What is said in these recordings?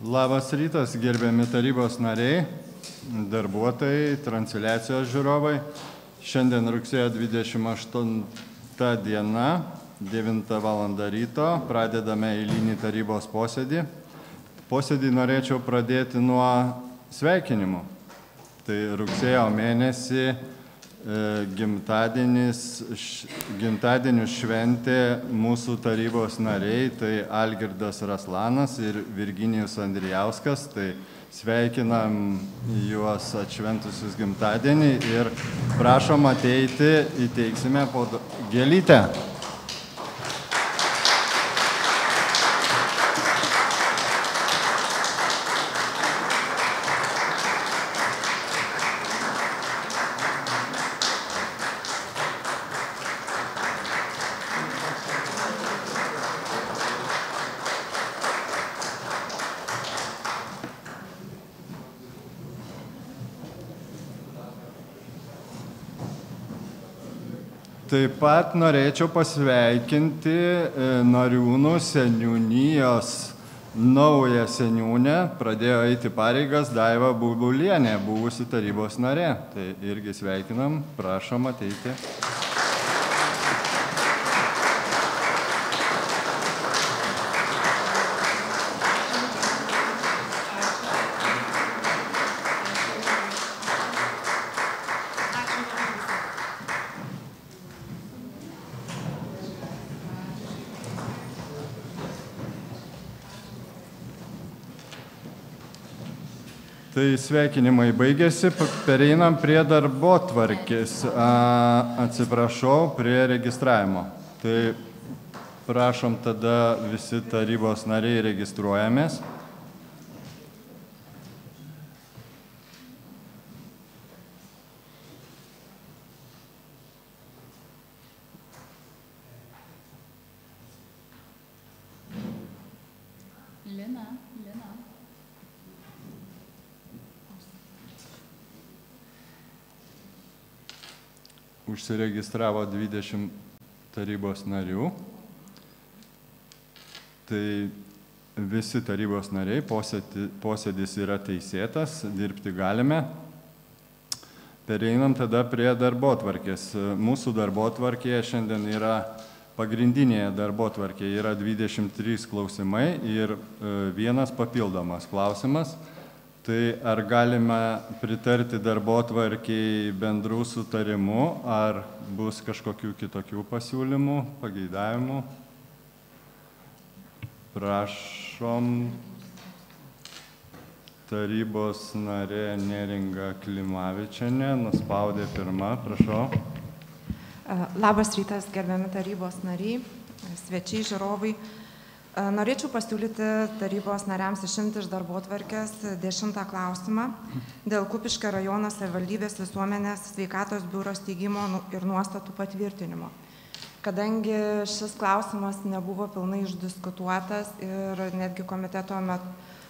Labas rytas, gerbiami tarybos nariai, darbuotojai, transliacijos žiūrovai. Šiandien rugsėjo 28 diena, 9 val. Ryto, pradedame eilinį tarybos posėdį. Posėdį norėčiau pradėti nuo sveikinimų. Tai rugsėjo mėnesį gimtadienių šventė mūsų tarybos nariai, tai Algirdas Raslanas ir Virginijus Andrijauskas. Tai sveikinam juos atšventusius gimtadienį ir prašom ateiti, įteiksime po gėlytę. Taip pat norėčiau pasveikinti Nariūnų seniūnijos naują seniūnę, pradėjo eiti pareigas Daiva Bubulienė, buvusi tarybos narė. Tai irgi sveikinam, prašom ateiti. Tai sveikinimai baigėsi, pereinam prie darbotvarkės, atsiprašau, prie registravimo. Tai prašom tada visi tarybos nariai registruojamės. Užsiregistravo 20 tarybos narių. Tai visi tarybos nariai, posėdis yra teisėtas, dirbti galime. Pereinam tada prie darbotvarkės. Mūsų darbotvarkėje šiandien yra pagrindinėje darbotvarkėje yra 23 klausimai ir vienas papildomas klausimas. Tai ar galime pritarti darbotvarkei bendrų sutarimų, ar bus kažkokių kitokių pasiūlymų, pageidavimų? Prašom, tarybos narė Neringa Klimavičienė, nuspaudė pirmą, prašau. Labas rytas, gerbiami tarybos nariai, svečiai, žiūrovai. Norėčiau pasiūlyti tarybos nariams išimti iš darbotvarkės 10 klausimą dėl Kupiškio rajono savivaldybės visuomenės sveikatos biuro steigimo ir nuostatų patvirtinimo. Kadangi šis klausimas nebuvo pilnai išdiskutuotas ir netgi komiteto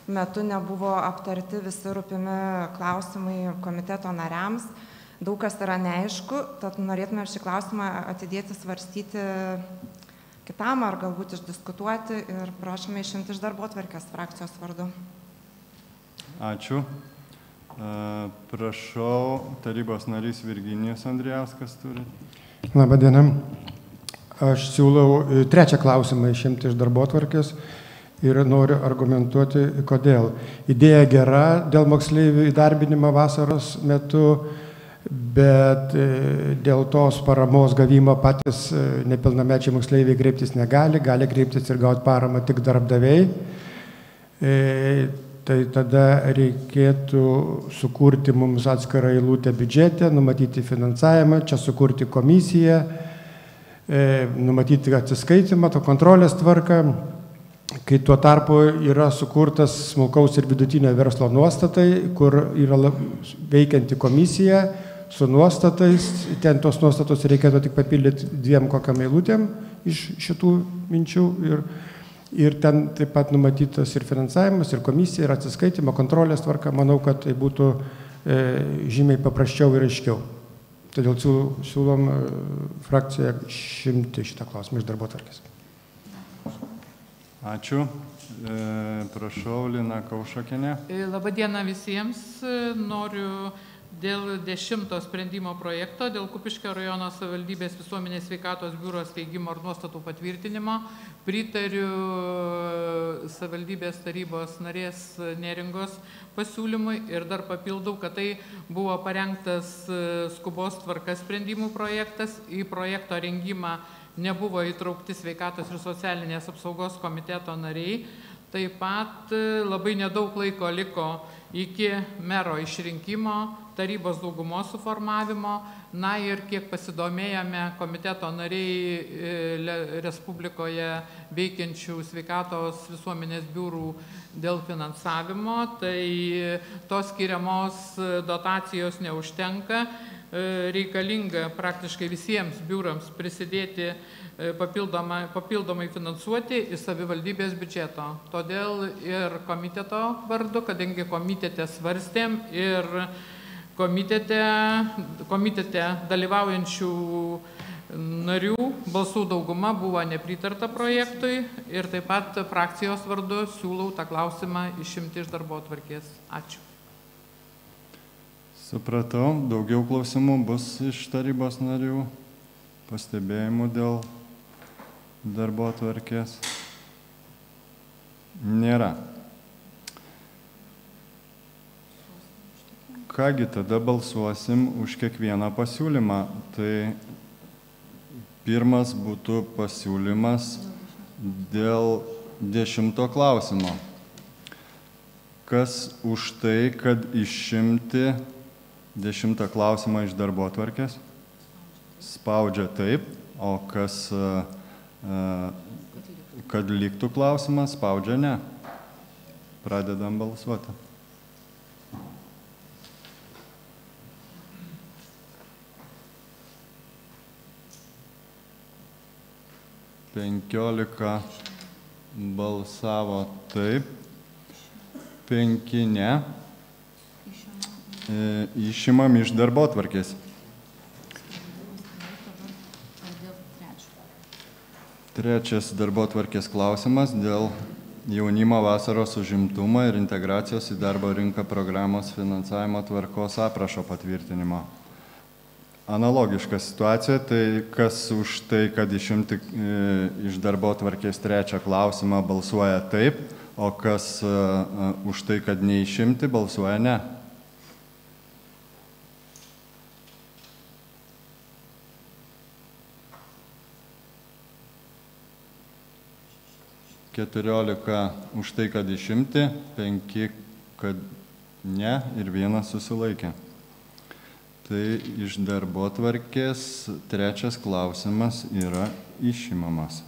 metu nebuvo aptarti visi rūpimi klausimai komiteto nariams, daug kas yra neaišku, tad norėtume šį klausimą atidėti svarstyti kitam ar galbūt išdiskutuoti ir prašome išimti iš darbotvarkės frakcijos vardu. Ačiū. Prašau, tarybos narys Virginijus Andrijauskas turi. Labą dieną. Aš siūlau trečią klausimą išimti iš darbotvarkės ir noriu argumentuoti, kodėl. Idėja gera dėl moksleivių įdarbinimo vasaros metu, bet dėl tos paramos gavimo patys nepilnamečiai moksleiviai kreiptis negali, gali kreiptis ir gauti paramą tik darbdaviai. Tai tada reikėtų sukurti mums atskirą eilutę biudžete, numatyti finansavimą, čia sukurti komisiją, numatyti atsiskaitimą, to kontrolės tvarką, kai tuo tarpu yra sukurtas smulkaus ir vidutinio verslo nuostatai, kur yra veikianti komisija, su nuostatais, ten tos nuostatos reikėtų tik papildyti 2 kokiam eilutėm iš šitų minčių ir ten taip pat numatytas ir finansavimas, ir komisija, ir atsiskaitimo, kontrolės tvarka. Manau, kad tai būtų žymiai paprasčiau ir aiškiau. Todėl siūlom frakciją išimti šitą klausimą iš darbotvarkės. Ačiū. Prašau, Lina Kaušakienė. Labadiena visiems. Noriu dėl 10 sprendimo projekto, dėl Kupiškio rajono savivaldybės visuomenės sveikatos biuro steigimo ir nuostatų patvirtinimo. Pritariu savivaldybės tarybos narės Neringos pasiūlymui ir dar papildau, kad tai buvo parengtas skubos tvarka sprendimų projektas. Į projekto rengimą nebuvo įtraukti sveikatos ir socialinės apsaugos komiteto nariai. Taip pat labai nedaug laiko liko iki mero išrinkimo, tarybos daugumos suformavimo. Na ir kiek pasidomėjome komiteto nariai Respublikoje veikiančių sveikatos visuomenės biurų dėl finansavimo, tai tos skiriamos dotacijos neužtenka. Reikalinga praktiškai visiems biurams prisidėti papildomai finansuoti į savivaldybės biudžeto. Todėl ir komiteto vardu, kadangi komitete svarstėm ir komitete dalyvaujančių narių balsų dauguma buvo nepritarta projektui ir taip pat frakcijos vardu siūlau tą klausimą išimti iš darbotvarkės. Ačiū. Supratau, daugiau klausimų bus iš tarybos narių, pastebėjimų dėl darbotvarkės. Nėra. Kągi, tada balsuosim už kiekvieną pasiūlymą. Tai pirmas būtų pasiūlymas dėl 10 klausimo. Kas už tai, kad išimti 10 klausimą iš darbotvarkės? Spaudžia taip, o kas, kad liktų klausimas, spaudžia ne. Pradedam balsuoti. Penkiolika balsavo taip, 5 ne. Išimam iš darbotvarkės. Trečias darbotvarkės klausimas dėl jaunimo vasaros užimtumo ir integracijos į darbo rinką programos finansavimo tvarkos aprašo patvirtinimo. Analogiška situacija, tai kas už tai, kad išimti iš darbotvarkės trečią klausimą balsuoja taip, o kas už tai, kad neišimti, balsuoja ne. 14 už tai, kad išimti, 5, kad ne ir 1 susilaikė. Tai iš darbotvarkės trečias klausimas yra išimamas.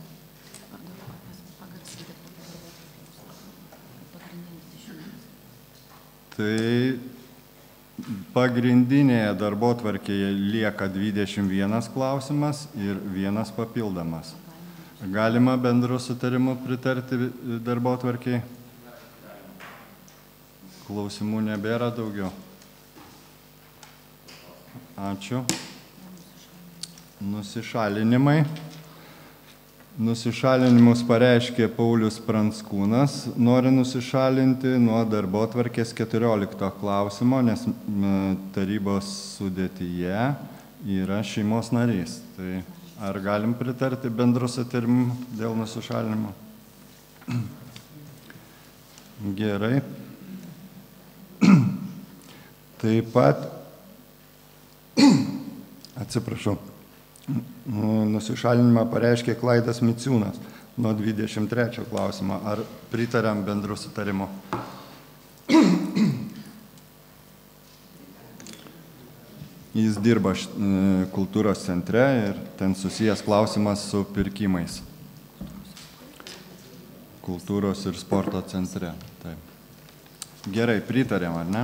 Tai pagrindinėje darbotvarkėje lieka 21 klausimas ir 1 papildomas. Galima bendru sutarimu pritarti darbotvarkiai? Klausimų nebėra daugiau. Ačiū. Nusišalinimai. Nusišalinimus pareiškė Paulius Pranckūnas. Nori nusišalinti nuo darbotvarkės 14 klausimo, nes tarybos sudėtyje yra šeimos narys. Tai ar galim pritarti bendru sutarimu dėl nusišalinimo? Gerai. Taip pat, atsiprašau, nusišalinimą pareiškė Klaidas Miciūnas nuo 23 klausimo. Ar pritariam bendru sutarimu? Jis dirba kultūros centre ir ten susijęs klausimas su pirkimais. Kultūros ir sporto centre. Taip. Gerai, pritarėm, ar ne?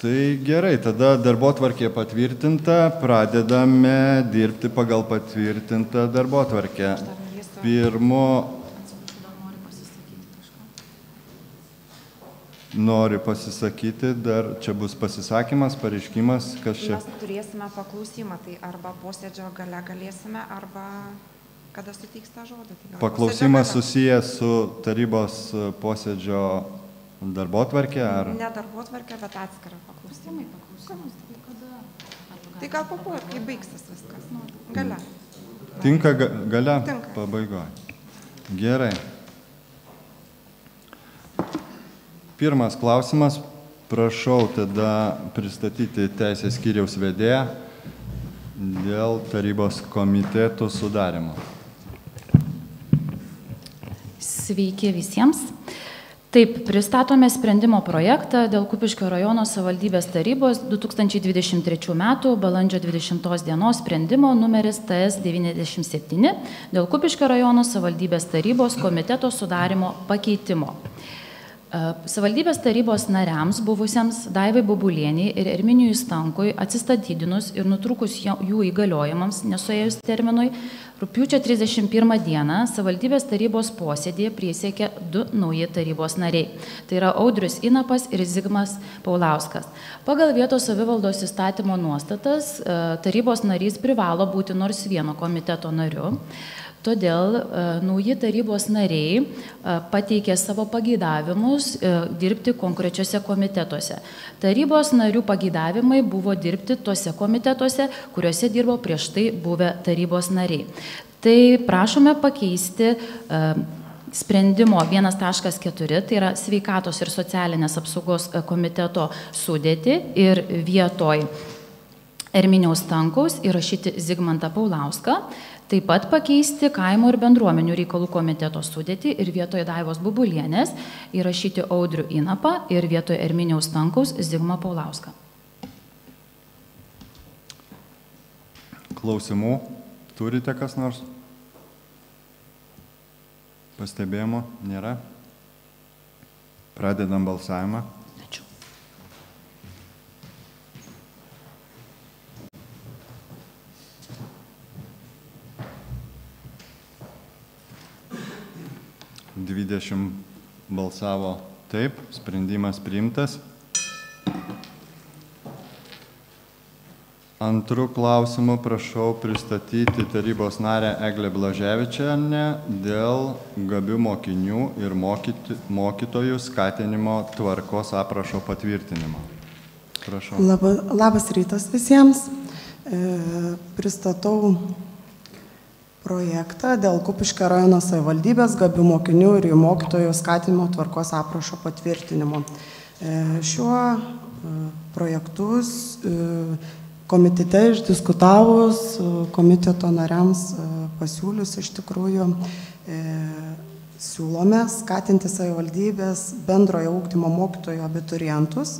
Tai gerai, tada darbotvarkė patvirtinta, pradedame dirbti pagal patvirtintą darbotvarkę. Nori pasisakyti, dar čia bus pasisakymas, pareiškimas, kas čia? Mes turėsime paklausimą, tai arba posėdžio gale galėsime, arba kada suteiks tą žodį. Tai paklausimas susijęs su tarybos posėdžio darbotvarkė ar? Ne darbotvarkė, bet atskira paklausimai. Tai gal papuoja, kai baigsis viskas. Gale. Tinka gale? Tinka. Pabaigoje. Gerai. Pirmas klausimas. Prašau tada pristatyti teisės skyriaus vedėją dėl tarybos komitetų sudarimo. Sveiki visiems. Taip, pristatome sprendimo projektą dėl Kupiškio rajono savivaldybės tarybos 2023 metų balandžio 20 dienos sprendimo numeris TS 97 dėl Kupiškio rajono savivaldybės tarybos komiteto sudarimo pakeitimo. Savivaldybės tarybos nariams buvusiems Daivai Bobulieniai ir Erminijui Stankui atsistatydinus ir nutrūkus jų įgaliojimams nesuėjus terminui, rugpjūčio 31 dieną savivaldybės tarybos posėdėje prisiekė 2 nauji tarybos nariai. Tai yra Audrius Inapas ir Zigmas Paulauskas. Pagal vietos savivaldos įstatymo nuostatas tarybos narys privalo būti nors vieno komiteto nariu. Todėl nauji tarybos nariai pateikė savo pageidavimus dirbti konkrečiose komitetuose. Tarybos narių pageidavimai buvo dirbti tuose komitetuose, kuriuose dirbo prieš tai buvę tarybos nariai. Tai prašome pakeisti sprendimo 1.4, tai yra sveikatos ir socialinės apsaugos komiteto sudėtį ir vietoj Erminiaus Stankaus įrašyti Zigmantą Paulauską. Taip pat pakeisti kaimo ir bendruomenių reikalų komiteto sudėtį ir vietoje Daivos Bobulienės įrašyti Audrių Inapą ir vietoje Erminiaus Stankaus Zigmą Paulauską. Klausimų turite kas nors? Pastebėjimo nėra? Pradedam balsavimą. Ačiū. Balsavo taip, sprendimas priimtas. Antru klausimu prašau pristatyti tarybos narę Eglę Blaževičienę dėl gabių mokinių ir mokytojų skatinimo tvarkos aprašo patvirtinimo. Prašau. Labas rytas visiems. Pristatau projektą dėl Kupiškio rajono savivaldybės gabių mokinių ir jų mokytojų skatinimo tvarkos aprašo patvirtinimo. Šiuo projektus komitete išdiskutavus, komiteto nariams pasiūlius iš tikrųjų siūlome skatinti savivaldybės bendrojo ugdymo mokytojų abiturientus,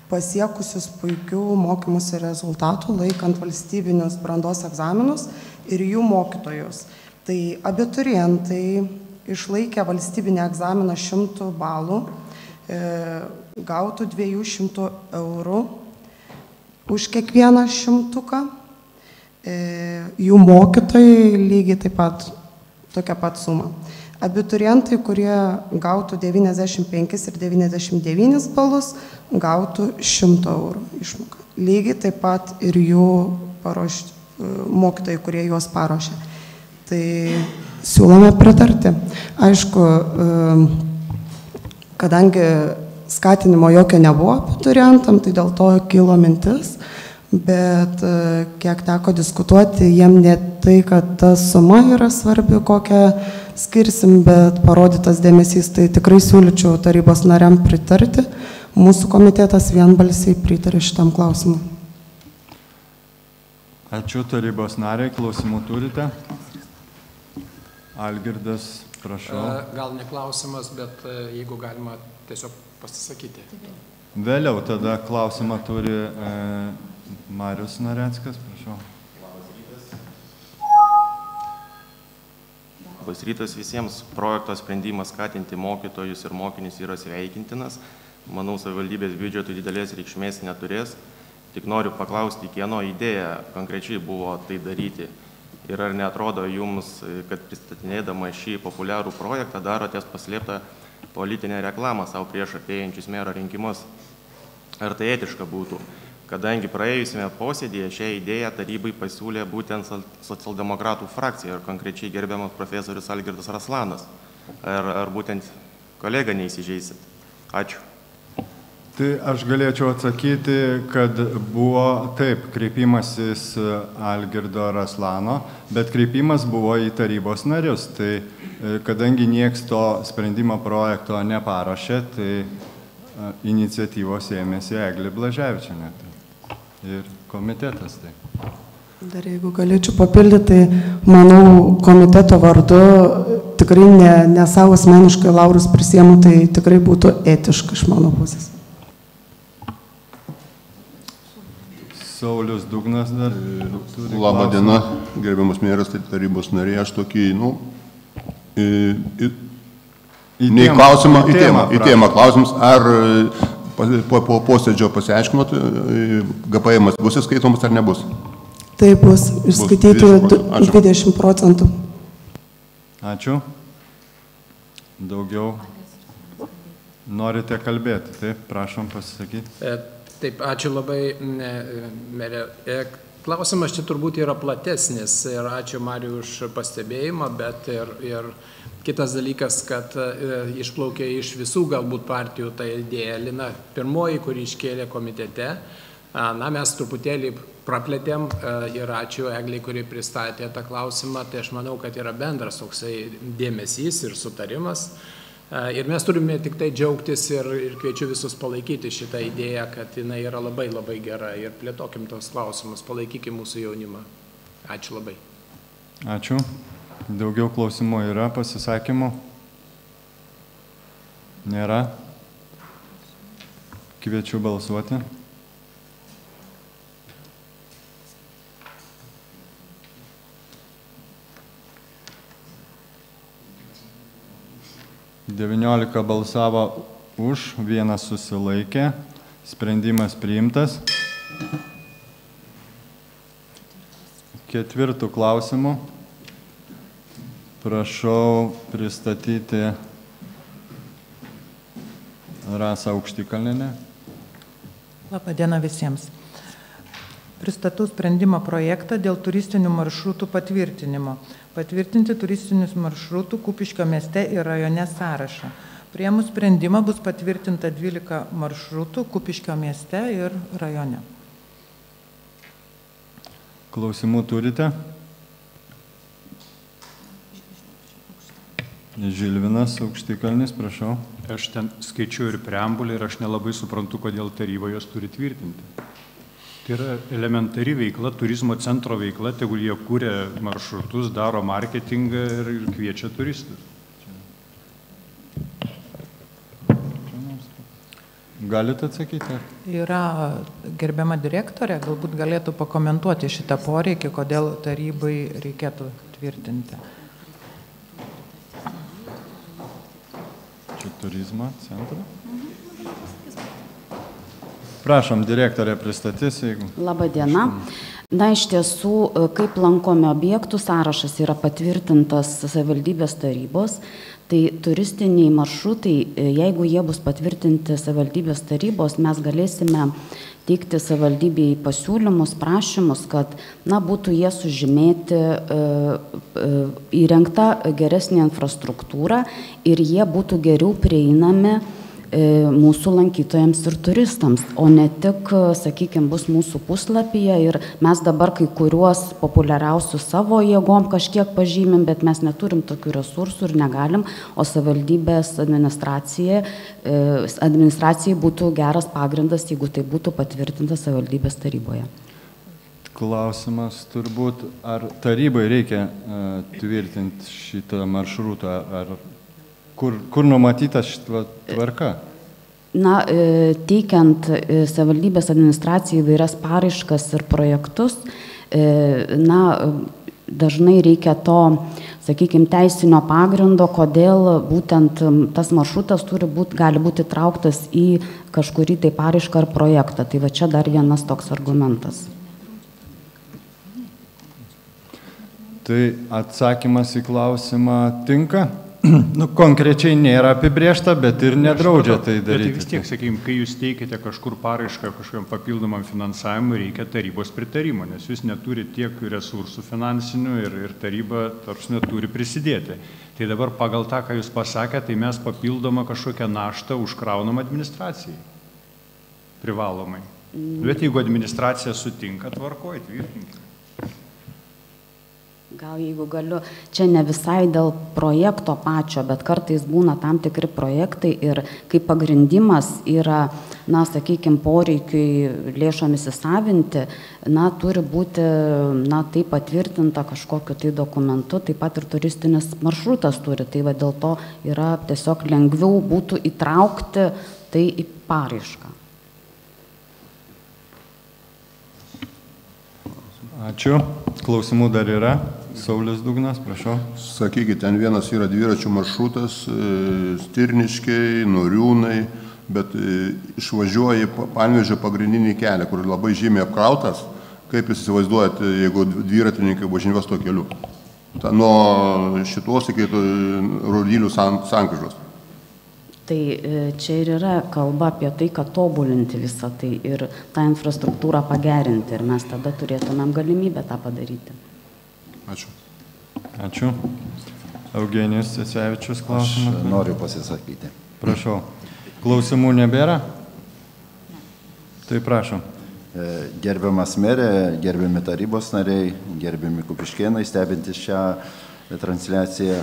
pasiekusius puikių mokymosi rezultatų, laikant valstybinius brandos egzaminus ir jų mokytojus. Tai abiturientai išlaikę valstybinį egzaminą 100 balų, gautų 200 eurų už kiekvieną 100. Jų mokytojai lygiai taip pat tokia pat suma. Abiturientai, kurie gautų 95 ir 99 balus, gautų 100 eurų išmoką. Lygiai taip pat ir jų mokytojai, kurie juos paruošė. Tai siūlome pritarti. Aišku, kadangi skatinimo jokio nebuvo abiturientam, tai dėl to kilo mintis, bet kiek teko diskutuoti, jiem ne tai, kad ta suma yra svarbi, kokią skirsim, bet parodytas dėmesys, tai tikrai siūlyčiau tarybos nariam pritarti. Mūsų komitetas vienbalsiai pritarė šitam klausimui. Ačiū tarybos nariai, klausimų turite? Algirdas, prašau. Gal ne klausimas, bet jeigu galima tiesiog pasisakyti. Vėliau tada klausimą turi Marius Nareckas, prašau. Labas rytas visiems. Projekto sprendimas skatinti mokytojus ir mokinius yra sveikintinas. Manau, savivaldybės biudžetų didelės reikšmės neturės. Tik noriu paklausti, kieno idėja konkrečiai buvo tai daryti. Ir ar neatrodo jums, kad pristatinėdama šį populiarų projektą darotės paslėptą politinę reklamą savo prieš artėjančius mero rinkimus? Ar tai etiška būtų? kadangi praėjusiame posėdėje šią idėją tarybai pasiūlė būtent socialdemokratų frakcija ir konkrečiai gerbiamas profesorius Algirdas Raslanas. Ar būtent kolega neįsižeisit? Ačiū. Tai aš galėčiau atsakyti, kad buvo taip kreipimasis Algirdo Raslano, bet kreipimas buvo į tarybos narius. Tai kadangi nieks to sprendimo projekto neparašė, tai iniciatyvos ėmėsi Eglė Blaževičienė ir komitetas. Tai. Dar jeigu galėčiau papildyti, manau, komiteto vardu tikrai ne savo asmeniškai laurus prisiemu, tai tikrai būtų etiška iš mano pusės. Saulius Dugnas dar. Labą dieną, gerbiamas meras, tai tarybos nariai, aš tokį, į temą klausimus, ar po posėdžio pasiaiškinot, GPM bus įskaitomas ar nebus? Tai bus išskaityti 20%. Ačiū. Daugiau norite kalbėti, taip, prašom pasisakyti. Taip, ačiū labai, merė. Klausimas čia turbūt yra platesnis ir ačiū Mariui už pastebėjimą, bet ir kitas dalykas, kad išplaukė iš visų galbūt partijų ta idėja. Lina pirmoji, kuri iškėlė komitete, mes truputėlį praplėtėm ir ačiū Egliai, kuri pristatė tą klausimą, tai aš manau, kad yra bendras toksai dėmesys ir sutarimas. Ir mes turime tik tai džiaugtis ir kviečiu visus palaikyti šitą idėją, kad jinai yra labai labai gera ir plėtokim tos klausimus, palaikykim mūsų jaunimą. Ačiū labai. Ačiū. Daugiau klausimų yra, pasisakymų? Nėra. Kviečiu balsuoti. Devyniolika balsavo už, 1 susilaikė, sprendimas priimtas. 4 klausimų. Prašau pristatyti Rasą Aukštikalnienę. Labą dieną visiems. Pristatau sprendimo projektą dėl turistinių maršrutų patvirtinimo. Patvirtinti turistinius maršrutų Kupiškio mieste ir rajone sąrašą. Priėmus sprendimą bus patvirtinta 12 maršrutų Kupiškio mieste ir rajone. Klausimų turite? Žilvinas Aukštikalnis, prašau. Aš ten skaičiu ir preambulį ir aš nelabai suprantu, kodėl taryba jos turi tvirtinti. Tai yra elementari veikla, turizmo centro veikla, tegul jie kūrė maršrutus, daro marketingą ir kviečia turistus. Galite atsakyti? Yra gerbiama direktorė, galbūt galėtų pakomentuoti šitą poreikį, kodėl tarybai reikėtų tvirtinti. Čia turizmo centro? Prašom, direktorė pristatys, jeigu... Labą dieną. Na, iš tiesų, kaip lankomi objektų sąrašas yra patvirtintas savivaldybės tarybos, tai turistiniai maršrutai, jeigu jie bus patvirtinti savivaldybės tarybos, mes galėsime teikti savivaldybei pasiūlymus, prašymus, kad būtų jie sužymėti, įrengta geresnė infrastruktūra ir jie būtų geriau prieinami mūsų lankytojams ir turistams, o ne tik, sakykime, bus mūsų puslapyje ir mes dabar kai kuriuos populiariausius savo jėgom kažkiek pažymim, bet mes neturim tokių resursų ir negalim, o savivaldybės administracijai būtų geras pagrindas, jeigu tai būtų patvirtinta savivaldybės taryboje. Klausimas turbūt, ar tarybai reikia tvirtinti šitą maršrutą, ar kur numatyta šitą tvarka? Na, teikiant savivaldybės administracijai įvairias paraiškas ir projektus, dažnai reikia to, sakykime, teisinio pagrindo, kodėl būtent tas maršrutas gali būti trauktas į kažkurį tai paraišką ar projektą. Tai va čia dar vienas toks argumentas. Tai atsakymas į klausimą tinka? konkrečiai nėra apibriešta, bet ir nedraudžia tai daryti. Bet vis tiek, sakykime, kai jūs teikite kažkur paraišką kažkokiam papildomam finansavimui, reikia tarybos pritarimo, nes jūs neturite tiek resursų finansinių ir taryba tarsi neturi prisidėti. Tai dabar pagal tą, ką jūs pasakėte, tai mes papildomą kažkokią naštą užkraunam administracijai. Privalomai. Bet jeigu administracija sutinka, tvarkoja, tvirtinkite. Gal jeigu galiu, čia ne visai dėl projekto pačio, bet kartais būna tam tikri projektai ir kaip pagrindimas yra, na, sakykime, poreikiai lėšomis įsavinti, na, turi būti, na, tai patvirtinta kažkokiu tai dokumentu, taip pat ir turistinis maršrutas turi, tai va dėl to yra tiesiog lengviau būtų įtraukti tai į paraišką. Ačiū. Klausimų dar yra. Saulius Dugnas, prašau. Sakykite, ten vienas yra dviračių maršrutas, Stirniškiai, Noriūnai, bet išvažiuoja Panevėžio pagrindinį kelią, kur labai žymiai apkrautas. Kaip jūs įsivaizduojate, jeigu dviratininkai važinės tuo keliu? Nuo šitos iki Rodylių sankryžos. Tai čia ir yra kalba apie tai, kad tobulinti visą tai ir tą infrastruktūrą pagerinti ir mes tada turėtumėm galimybę tą padaryti. Ačiū. Ačiū. Eugenijus Cesevičius klausimas. Aš noriu pasisakyti. Prašau. Klausimų nebėra? Tai prašom. Gerbiamas merė, gerbiami tarybos nariai, gerbiami kupiškėnai, stebintys šią transliaciją.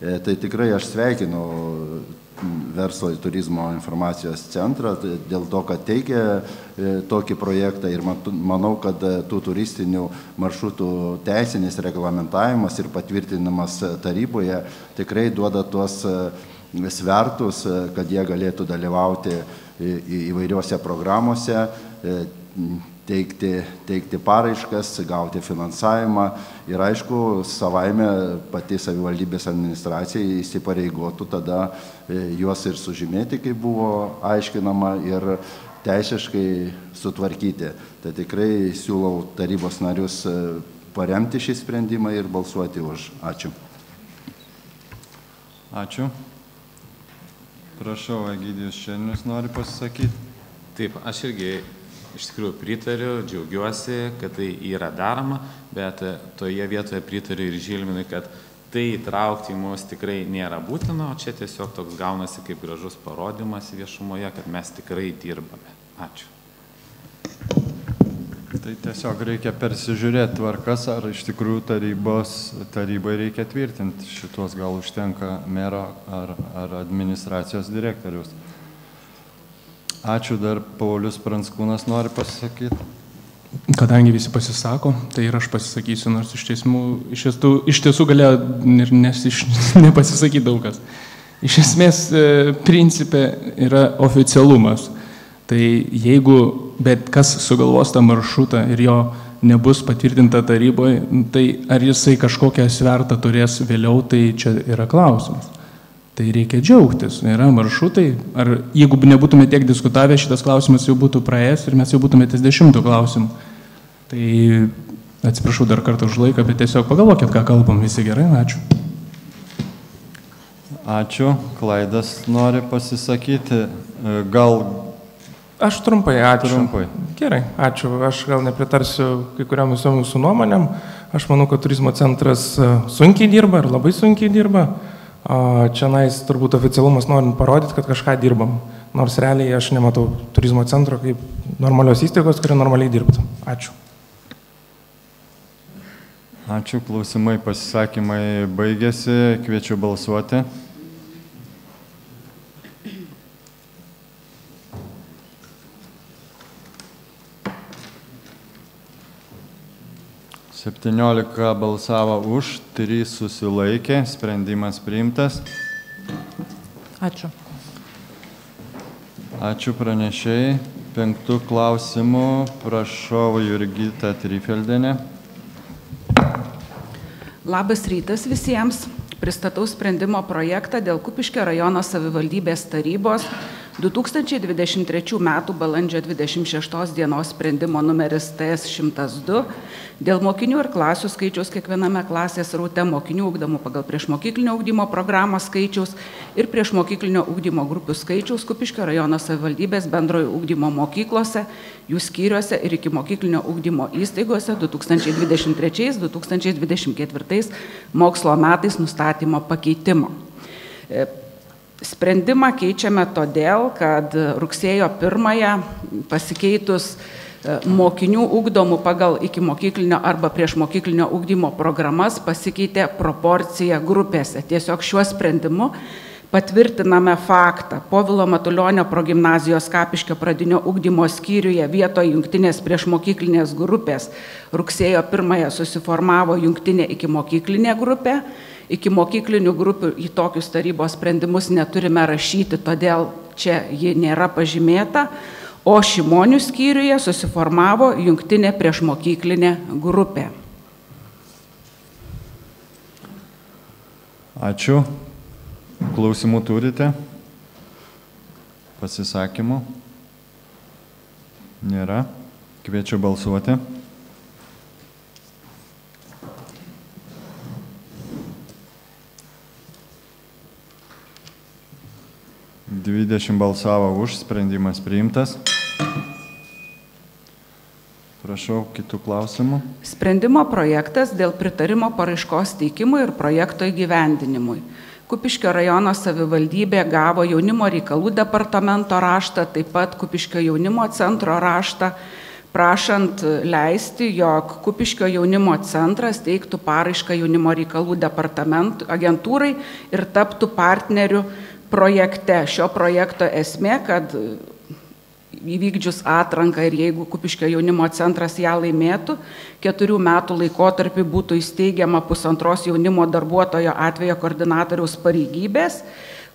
Tai tikrai aš sveikinu Verslo ir turizmo informacijos centrą dėl to, kad teikia tokį projektą ir manau, kad tų turistinių maršrutų teisinis reglamentavimas ir patvirtinimas taryboje tikrai duoda tuos svertus, kad jie galėtų dalyvauti įvairiuose programuose, teikti paraiškas, gauti finansavimą ir aišku, savaime pati savivaldybės administracija įsipareigotų tada juos ir sužymėti, kaip buvo aiškinama, ir teisiškai sutvarkyti. Tai tikrai siūlau tarybos narius paremti šį sprendimą ir balsuoti už. Ačiū. Ačiū. Prašau, Egidijus Šelnius nori pasisakyti. Taip, aš irgi iš tikrųjų pritariu, džiaugiuosi, kad tai yra daroma, bet toje vietoje pritariu ir Žilvinui, kad tai įtraukti į mus tikrai nėra būtina, o čia tiesiog toks gaunasi kaip gražus parodymas viešumoje, kad mes tikrai dirbame. Ačiū. Tai tiesiog reikia persižiūrėti tvarkas, ar iš tikrųjų tarybai reikia tvirtinti šitos, gal užtenka mero ar administracijos direktorius. Ačiū, dar Paulius Pranckūnas nori pasisakyti. Kadangi visi pasisako, tai ir aš pasisakysiu, nors iš tiesų galėjo ir nepasisakyti daug kas. Iš esmės, principė yra oficialumas. Tai jeigu bet kas sugalvos tą maršrutą ir jo nebus patvirtinta taryboje, tai ar jisai kažkokią svertą turės vėliau, tai čia yra klausimas. Tai reikia džiaugtis. Yra maršrutai. Ar jeigu nebūtume tiek diskutavę, šitas klausimas jau būtų praėjęs ir mes jau būtume ties 10 klausimų. Tai atsiprašau dar kartą už laiką, bet tiesiog pagalvokit, ką kalbam. Visi gerai? Ačiū. Ačiū. Klaidas nori pasisakyti. Gal... Aš trumpai, ačiū. Trumpai. Gerai, ačiū. Aš gal nepritarsiu kai kuriam visom jūsų nuomonėm. Aš manau, kad turizmo centras sunkiai dirba ir labai sunkiai dirba. Čia nais turbūt oficialumas norint parodyti, kad kažką dirbam. Nors realiai aš nematau turizmo centro kaip normalios įstaigos, kurie normaliai dirbtų. Ačiū. Ačiū, klausimai, pasisakymai baigėsi, kviečiu balsuoti. Septyniolika balsavo už, 3 susilaikė, sprendimas priimtas. Ačiū. Ačiū pranešėjai. 5 klausimų, prašau Jurgita Trifeldienė. Labas rytas visiems. Pristatau sprendimo projektą dėl Kupiškio rajono savivaldybės tarybos 2023 m. balandžio 26 dienos sprendimo numeris TS 102 dėl mokinių ir klasių skaičiaus kiekviename klasės raute, mokinių ugdomų pagal priešmokyklinio ugdymo programą skaičiaus ir priešmokyklinio ugdymo grupių skaičiaus Kupiškio rajono savivaldybės bendrojo ugdymo mokyklose, jų skyriuose ir ikimokyklinio ugdymo įstaigose 2023-2024 mokslo metais nustatymo pakeitimo. Sprendimą keičiame todėl, kad rugsėjo 1 pasikeitus mokinių ugdomų pagal ikimokyklinio arba priešmokyklinio ugdymo programas pasikeitė proporcija grupėse. Tiesiog šiuo sprendimu patvirtiname faktą. Povilo Matulionio progimnazijos Kapiškio pradinio ugdymo skyriuje vietoje jungtinės priešmokyklinės grupės rugsėjo 1 susiformavo jungtinė ikimokyklinė grupė. Ikimokyklinių grupių į tokius tarybos sprendimus neturime rašyti, todėl čia ji nėra pažymėta, o Šimonių skyriuje susiformavo jungtinė priešmokyklinė grupė. Ačiū. Klausimų turite? Pasisakymų? Nėra. Kviečiu balsuoti. Dvidešimt balsavo už, sprendimas priimtas. Prašau, kitų klausimų. Sprendimo projektas dėl pritarimo paraiškos teikimui ir projekto įgyvendinimui. Kupiškio rajono savivaldybė gavo jaunimo reikalų departamento raštą, taip pat Kupiškio jaunimo centro raštą, prašant leisti, jog Kupiškio jaunimo centras teiktų paraišką jaunimo reikalų departamentų agentūrai ir taptų partneriu projekte. Šio projekto esmė, kad įvykdžius atranką ir jeigu Kupiškio jaunimo centras ją laimėtų, 4 metų laikotarpį būtų įsteigiama 1,5 jaunimo darbuotojo atvejo koordinatoriaus pareigybės,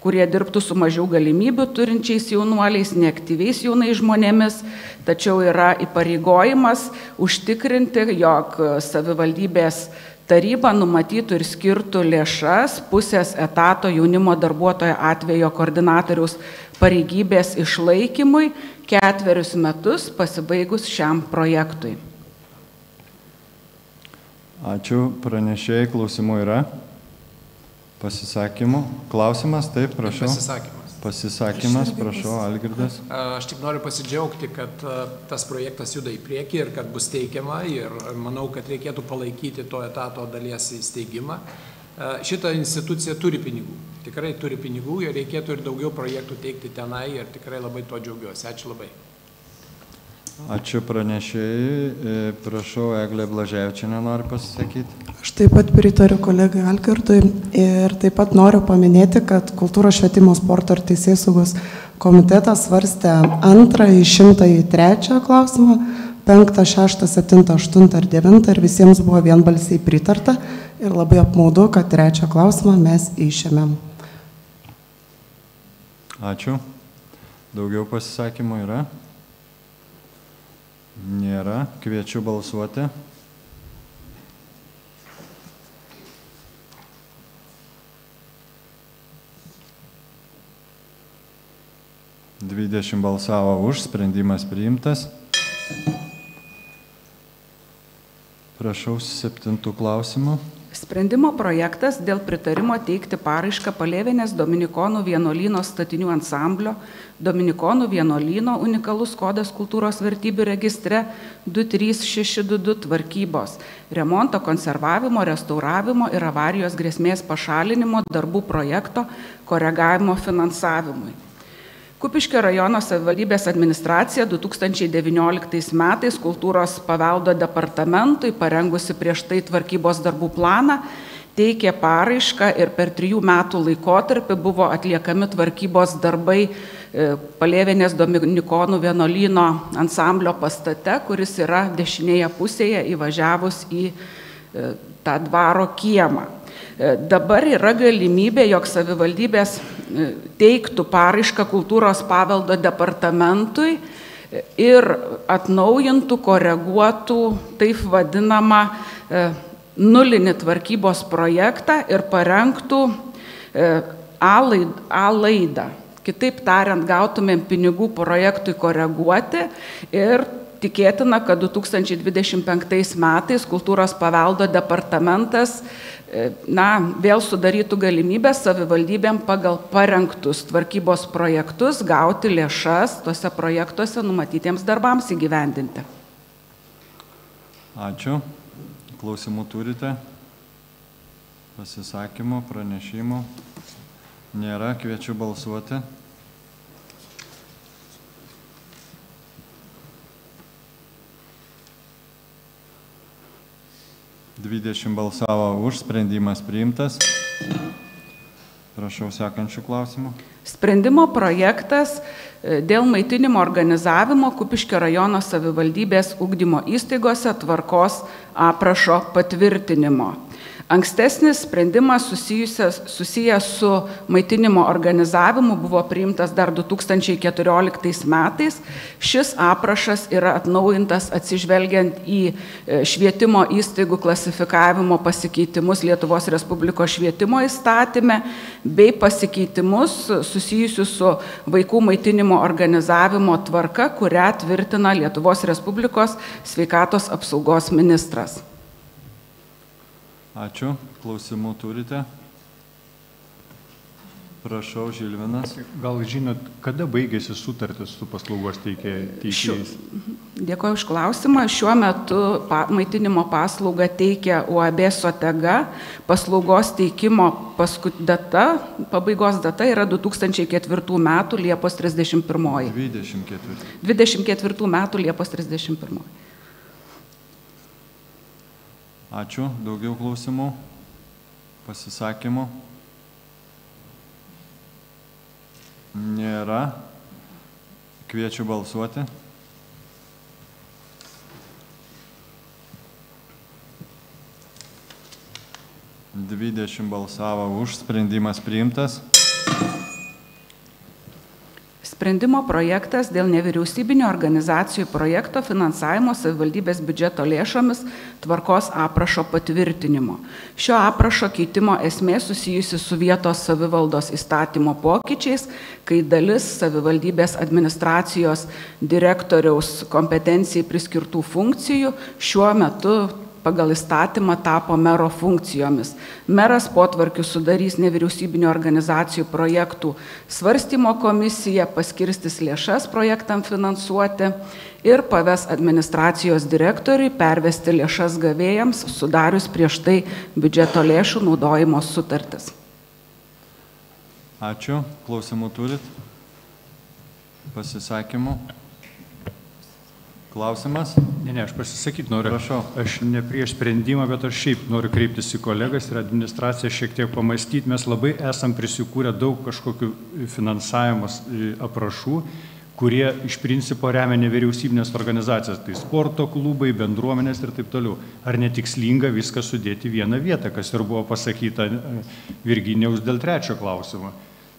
kurie dirbtų su mažiau galimybių turinčiais jaunuoliais, neaktyviais jaunais žmonėmis, tačiau yra įpareigojimas užtikrinti, jog savivaldybės taryba numatytų ir skirtų lėšas pusės etato jaunimo darbuotojo atvejo koordinatoriaus pareigybės išlaikymui 4 metus pasibaigus šiam projektui. Ačiū. Pranešėjai, klausimų yra? Pasisakymų? Klausimas? Taip, prašau. Pasisakymas, prašau, Algirdas. Aš tik noriu pasidžiaugti, kad tas projektas juda į priekį ir kad bus teikiama ir manau, kad reikėtų palaikyti to etato dalies įsteigimą. Šita institucija turi pinigų, tikrai turi pinigų ir reikėtų ir daugiau projektų teikti tenai ir tikrai labai to džiaugiuosi. Ačiū labai. Ačiū pranešėjai. Prašau, Eglė Blaževičienė nori pasisakyti. Aš taip pat pritariu kolegai Algirdui ir taip pat noriu paminėti, kad Kultūros švietimo sporto ir teisėsaugos komitetas svarstė 2, 103 klausimą, 5, 6, 7, 8 ir 9 ir visiems buvo vienbalsiai pritarta ir labai apmaudu, kad 3 klausimą mes išėmėm. Ačiū. Daugiau pasisakymų yra? Nėra. Kviečiu balsuoti. Dvidešimt balsavo už, sprendimas priimtas. Prašau, 7 klausimų. Sprendimo projektas dėl pritarimo teikti paraišką Palėvienės Dominikonų vienuolyno statinių ansamblio Dominikonų vienuolyno unikalus kodas kultūros vertybių registre 23622 tvarkybos, remonto, konservavimo, restauravimo ir avarijos grėsmės pašalinimo darbų projekto koregavimo finansavimui. Kupiškio rajono savivaldybės administracija 2019 metais kultūros paveldo departamentui parengusi prieš tai tvarkybos darbų planą, teikė paraišką ir per 3 metų laikotarpį buvo atliekami tvarkybos darbai Palėvienės Dominikonų vienuolyno ansamblio pastate, kuris yra dešinėje pusėje įvažiavus į tą dvaro kiemą. Dabar yra galimybė, jog savivaldybės teiktų paraišką kultūros paveldo departamentui ir atnaujintų, koreguotų taip vadinamą nulinį tvarkybos projektą ir parengtų A laidą. Kitaip tariant, gautumėm pinigų projektui koreguoti ir tikėtina, kad 2025 metais kultūros paveldo departamentas vėl sudarytų galimybę savivaldybėm pagal parengtus tvarkybos projektus gauti lėšas tose projektuose numatytiems darbams įgyvendinti. Ačiū. Klausimų turite? Pasisakymų, pranešimų? Nėra, kviečiu balsuoti. (20) balsavo už, sprendimas priimtas. Prašau sekančių klausimų. Sprendimo projektas dėl maitinimo organizavimo Kupiškio rajono savivaldybės ugdymo įstaigose tvarkos aprašo patvirtinimo. Ankstesnis sprendimas susijęs su maitinimo organizavimu buvo priimtas dar 2014 metais. Šis aprašas yra atnaujintas atsižvelgiant į švietimo įstaigų klasifikavimo pasikeitimus Lietuvos Respublikos švietimo įstatyme bei pasikeitimus susijusius su vaikų maitinimo organizavimo tvarka, kurią tvirtina Lietuvos Respublikos sveikatos apsaugos ministras. Ačiū. Klausimų turite? Prašau, Žilvinas. Gal žinot, kada baigėsi sutartis su paslaugos teikėjais? Dėkoju už klausimą. Šiuo metu maitinimo paslaugą teikia UAB Sotega. Paslaugos teikimo pabaigos data yra 2004 metų Liepos 31. 24 metų Liepos 31. Ačiū. Daugiau klausimų? Pasisakymų? Nėra. Kviečiu balsuoti. (20) balsavo už, sprendimas priimtas. Sprendimo projektas dėl nevyriausybinio organizacijų projekto finansavimo savivaldybės biudžeto lėšomis tvarkos aprašo patvirtinimo. Šio aprašo keitimo esmė susijusi su vietos savivaldos įstatymo pokyčiais, kai dalis savivaldybės administracijos direktoriaus kompetencijai priskirtų funkcijų šiuo metu pagal įstatymą tapo mero funkcijomis. Meras potvarkiu sudarys nevyriausybinio organizacijų projektų svarstymo komisiją, paskirstys lėšas projektam finansuoti ir paves administracijos direktoriui pervesti lėšas gavėjams, sudarius prieš tai biudžeto lėšų naudojimo sutartis. Ačiū. Klausimų turit? Pasisakymų? Klausimas? Ne, aš pasisakyti noriu. Prašau. Aš ne prieš sprendimą, bet aš šiaip noriu kreiptis į kolegas ir administraciją šiek tiek pamastyti. Mes labai esam prisikūrę daug kažkokių finansavimo aprašų, kurie iš principo remia nevyriausybinės organizacijas, tai sporto klubai, bendruomenės ir taip toliau. Ar netikslinga viską sudėti vieną vietą, kas ir buvo pasakyta Virginijaus dėl trečio klausimo.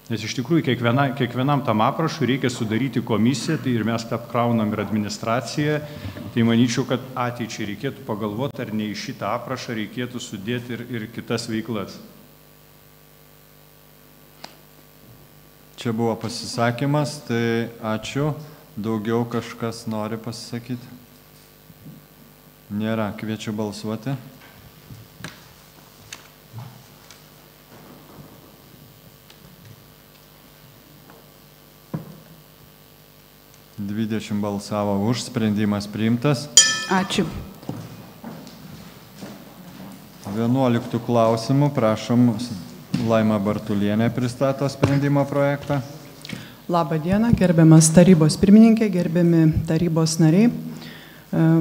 Nes iš tikrųjų kiekvienam tam aprašui reikia sudaryti komisiją, tai ir mes tą apkraunam ir administraciją. Tai manyčiau, kad ateičiai reikėtų pagalvoti, ar ne į šitą aprašą reikėtų sudėti ir kitas veiklas. Čia buvo pasisakymas, tai ačiū. Daugiau kažkas nori pasisakyti? Nėra. Kviečiu balsuoti. (20) balsavo už, sprendimas priimtas. Ačiū. 11 klausimų, prašom, Laima Bartulienė pristato sprendimo projektą. Labą dieną, gerbiamas tarybos pirmininkė, gerbiami tarybos nariai.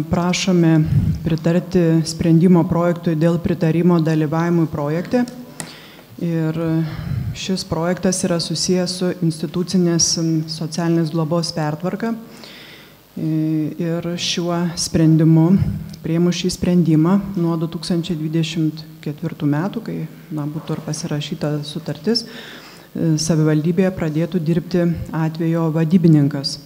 Prašome pritarti sprendimo projektui dėl pritarimo dalyvavimui projekte. Ir šis projektas yra susijęs su institucinės socialinės globos pertvarka. Ir šiuo sprendimu, priėmus šį sprendimą nuo 2024 metų, kai būtų ir pasirašyta sutartis, savivaldybėje pradėtų dirbti atvejo vadybininkas,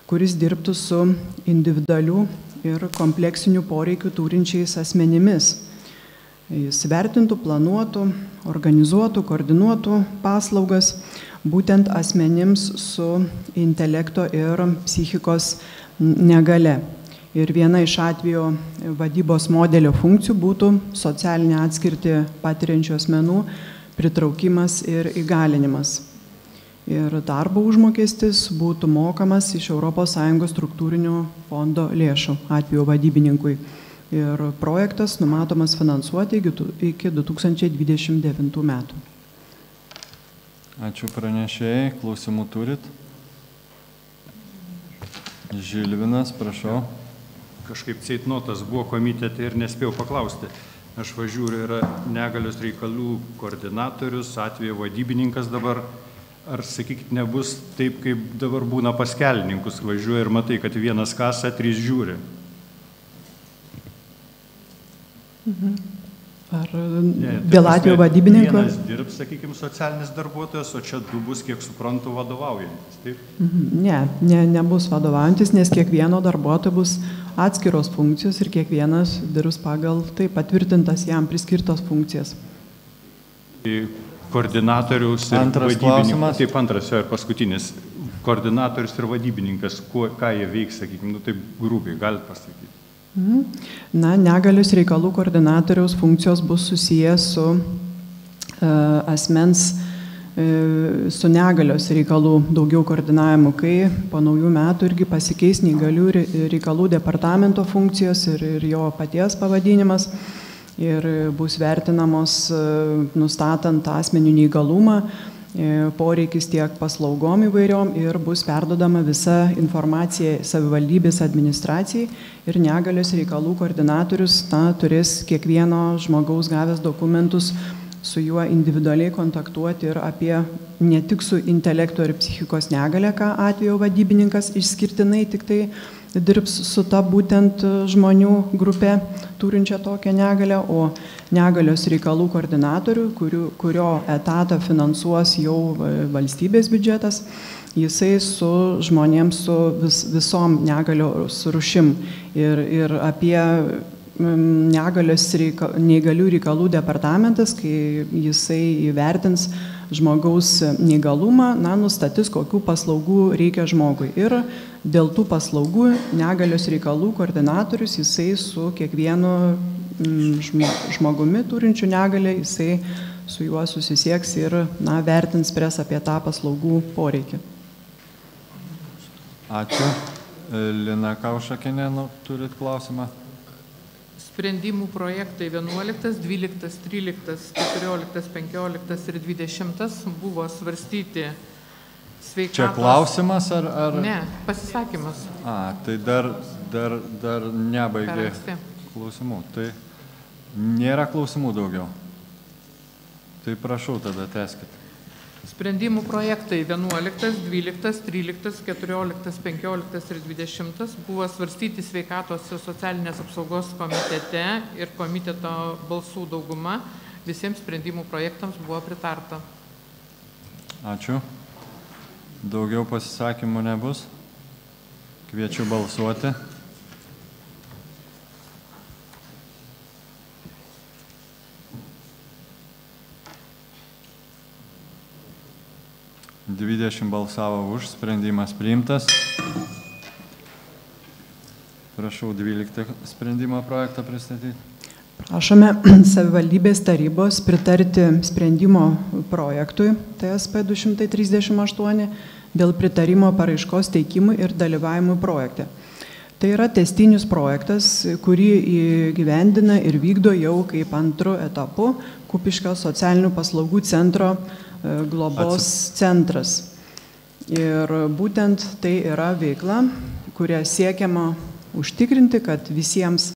kuris dirbtų su individualių ir kompleksinių poreikių turinčiais asmenimis. Jis vertintų, planuotų, organizuotų, koordinuotų paslaugas, būtent asmenims su intelekto ir psichikos negale. Ir viena iš atvejo vadybos modelio funkcijų būtų socialinė atskirti patiriančių asmenų pritraukimas ir įgalinimas. Ir darbo užmokestis būtų mokamas iš ES struktūrinio fondo lėšų atvejo vadybininkui. Ir projektas numatomas finansuoti iki 2029 metų. Ačiū pranešėjai. Klausimų turit? Žilvinas, prašau. Kažkaip ceitnotas buvo komitete ir nespėjau paklausti. Aš važiuoju, yra negalios reikalų koordinatorius, atvejo vadybininkas dabar. Ar, sakykit, nebus taip, kaip dabar būna pas kelininkus, važiuoja ir matai, kad vienas kasa, 3 žiūri? Ar dėl atvejo vadybininko? Vienas dirbs, sakykime, socialinis darbuotojas, o čia 2 bus, kiek suprantu, vadovaujantis, taip? Ne, nebus vadovaujantis, nes kiekvieno darbuotojo bus atskiros funkcijos ir kiekvienas dirbs pagal tai patvirtintas jam priskirtas funkcijas. Koordinatorius ir Antras vadybininkas. klausimas. Taip, antras ir paskutinis. Koordinatorius ir vadybininkas, ką jie veiks, sakykime, taip grubiai, galite pasakyti? Na, negalios reikalų koordinatoriaus funkcijos bus susijęs su asmens, su negalios reikalų daugiau koordinavimu, kai po naujų metų irgi pasikeis neįgalių reikalų departamento funkcijos ir jo paties pavadinimas. Ir bus vertinamos, nustatant asmenių neįgalumą, poreikis tiek paslaugom įvairiom ir bus perdodama visa informacija savivaldybės administracijai ir negalios reikalų koordinatorius turės kiekvieno žmogaus gavęs dokumentus su juo individualiai kontaktuoti ir apie ne tik su intelekto ir psichikos negale, ką atvejo vadybininkas išskirtinai tik tai dirbs su ta būtent žmonių grupė turinčia tokią negalę, o negalios reikalų koordinatorių, kurio etatą finansuos jau valstybės biudžetas, jisai su žmonėms su visom negalios rūšim ir apie neįgalių reikalų departamentas, kai jisai įvertins žmogaus neįgalumą, nustatys, kokių paslaugų reikia žmogui. Ir dėl tų paslaugų negalios reikalų koordinatorius, jisai su kiekvienu žmogumi turinčiu negalę, jisai su juo susisieks ir vertins pres apie tą paslaugų poreikį. Ačiū. Lina Kaušakienė, turit klausimą? Sprendimų projektai 11, 12, 13, 14, 15 ir 20 buvo svarstyti sveikatos... Čia klausimas ar... Ne, pasisakymas. Tai dar nebaigė klausimų. Tai nėra klausimų daugiau. Tai prašau, tada tęskite. Sprendimų projektai 11, 12, 13, 14, 15 ir 20 buvo svarstyti sveikatos ir socialinės apsaugos komitete ir komiteto balsų dauguma. Visiems sprendimų projektams buvo pritarta. Ačiū. Daugiau pasisakymų nebus. Kviečiu balsuoti. Balsavo už, sprendimas priimtas. Prašau 12 sprendimo projektą pristatyti. Prašome savivaldybės tarybos pritarti sprendimo projektui TSP 238 dėl pritarimo paraiškos teikimui ir dalyvavimui projekte. Tai yra tęstinis projektas, kurį įgyvendina ir vykdo jau kaip antru etapu Kupiškio socialinių paslaugų centro globos centras. Ir būtent tai yra veikla, kuria siekiama užtikrinti, kad visiems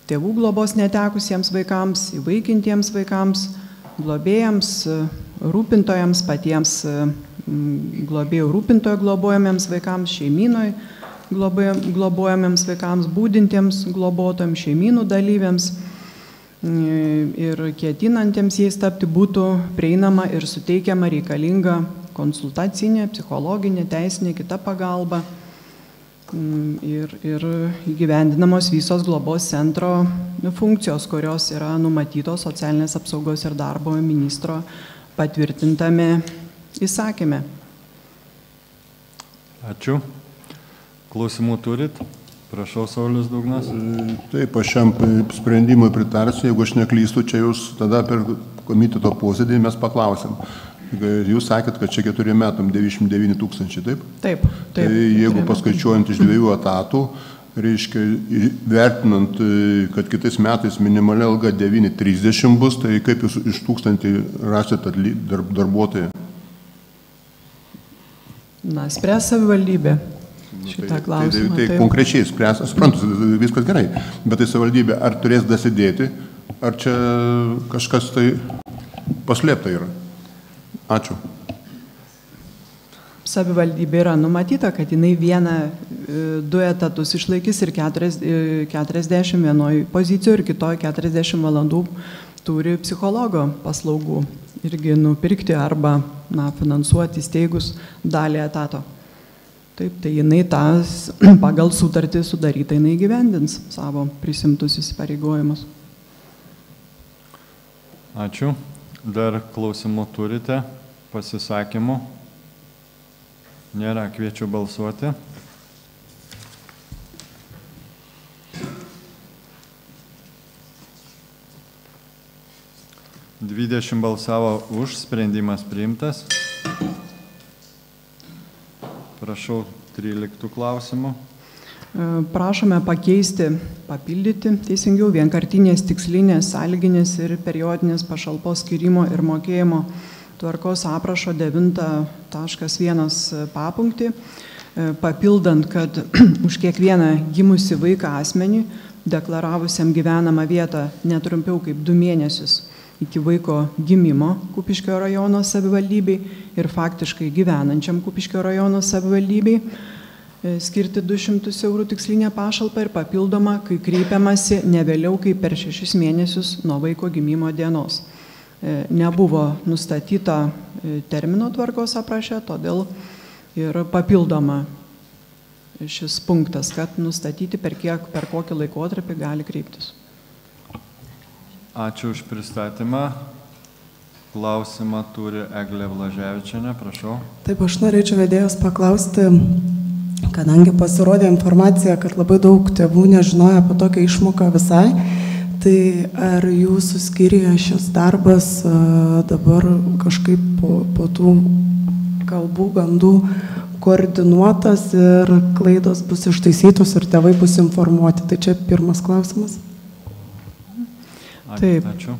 tėvų globos netekusiems vaikams, įvaikintiems vaikams, globėjams, rūpintojams, patiems globėjų rūpintojo globojamiems vaikams, šeimynoj globojamiems vaikams, būdintiems globotojams, šeimynų dalyviams ir ketinantiems jais tapti būtų prieinama ir suteikiama reikalinga konsultacinė, psichologinė, teisinė, kita pagalba ir įgyvendinamos visos globos centro funkcijos, kurios yra numatytos socialinės apsaugos ir darbo ministro patvirtintame įsakėme. Ačiū. Klausimų turit? Prašau, Saulius Dugnas. Taip, aš šiam sprendimui pritarsiu, jeigu aš neklystu, čia jūs tada per komiteto posėdį mes paklausėm. Jūs sakėt, kad čia 4 metam 99 tūkstančiai, taip? Taip. Tai jeigu paskaičiuojant iš 2 etatų, reiškia, vertinant, kad kitais metais minimali alga 9,30 bus, tai kaip jūs iš 1000 rasit darbuotojai? Na, spręs savivaldybė šitą klausimą. Tai konkrečiai spręs, aš suprantu, viskas gerai, bet tai savivaldybė ar turės dasidėti, ar čia kažkas tai paslėpta yra? Ačiū. Savivaldybė yra numatyta, kad jinai 2 etatus išlaikys ir 41 pozicijų ir kitoj 40 valandų turi psichologo paslaugų irgi nupirkti arba finansuoti steigus dalį etato. Taip, tai jinai tas pagal sutartį sudarytą jinai gyvendins savo prisimtus įsipareigojimus. Ačiū. Dar klausimų turite? Pasisakymų? Nėra, kviečiu balsuoti. Dvidešimt balsavo už, sprendimas priimtas. Prašau, 13 klausimų. Prašome pakeisti, papildyti teisingiau vienkartinės, tikslinės, sąlyginės ir periodinės pašalpos skyrimo ir mokėjimo tvarkos aprašo 9.1 papunktį, papildant, kad už kiekvieną gimusi vaiką asmenį, deklaravusiam gyvenamą vietą netrumpiau kaip 2 mėnesius iki vaiko gimimo Kupiškio rajono savivaldybei ir faktiškai gyvenančiam Kupiškio rajono savivaldybei, skirti 200 eurų tikslinę pašalpą ir papildomą, kai kreipiamasi ne vėliau kaip per 6 mėnesius nuo vaiko gimimo dienos. Nebuvo nustatyta termino tvarkos apraše, todėl ir papildoma šis punktas, kad nustatyti per kokį laikotarpį gali kreiptis. Ačiū už pristatymą. Klausimą turi Eglė Blaževičienė, prašau. Taip, aš norėčiau vedėjos paklausti, kadangi pasirodė informacija, kad labai daug tėvų nežinojo apie tokią išmoką visai, tai ar jūsų skyriuje šis darbas dabar kažkaip po tų kalbų, gandų koordinuotas ir klaidos bus ištaisytos ir tėvai bus informuoti? Tai čia pirmas klausimas. Taip. Ačiū.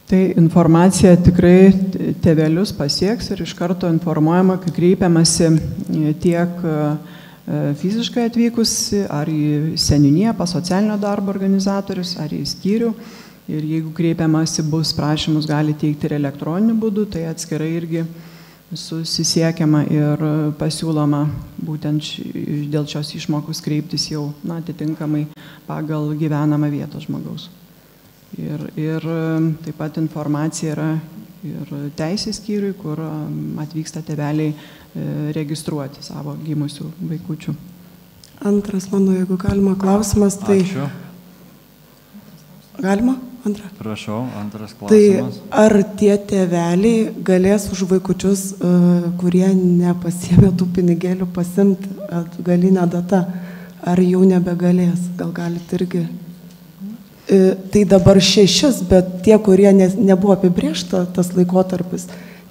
Tai informacija tikrai tėvelius pasieks ir iš karto informuojama, kai kreipiamasi tiek fiziškai atvykus, ar į seniūniją, pas socialinio darbo organizatorius, ar į skyrių. Ir jeigu kreipiamasi bus prašymus, gali teikti ir elektroniniu būdu, tai atskirai irgi susisiekiama ir pasiūloma būtent dėl šios išmokos kreiptis jau atitinkamai pagal gyvenamą vietą žmogaus. Ir taip pat informacija yra ir teisės skyriui, kur atvyksta tėveliai registruoti savo gimusių vaikučių. Antras mano, jeigu galima, klausimas, tai... Ačiū. Galima? Antra. Prašau, antras klausimas. Tai ar tie tėveliai galės už vaikučius, kurie nepasiėmė tų pinigėlių, pasimti atgalinę datą, ar jau nebegalės? Gal galite irgi... Tai dabar 6, bet tie, kurie nebuvo apibrėžta tas laikotarpis,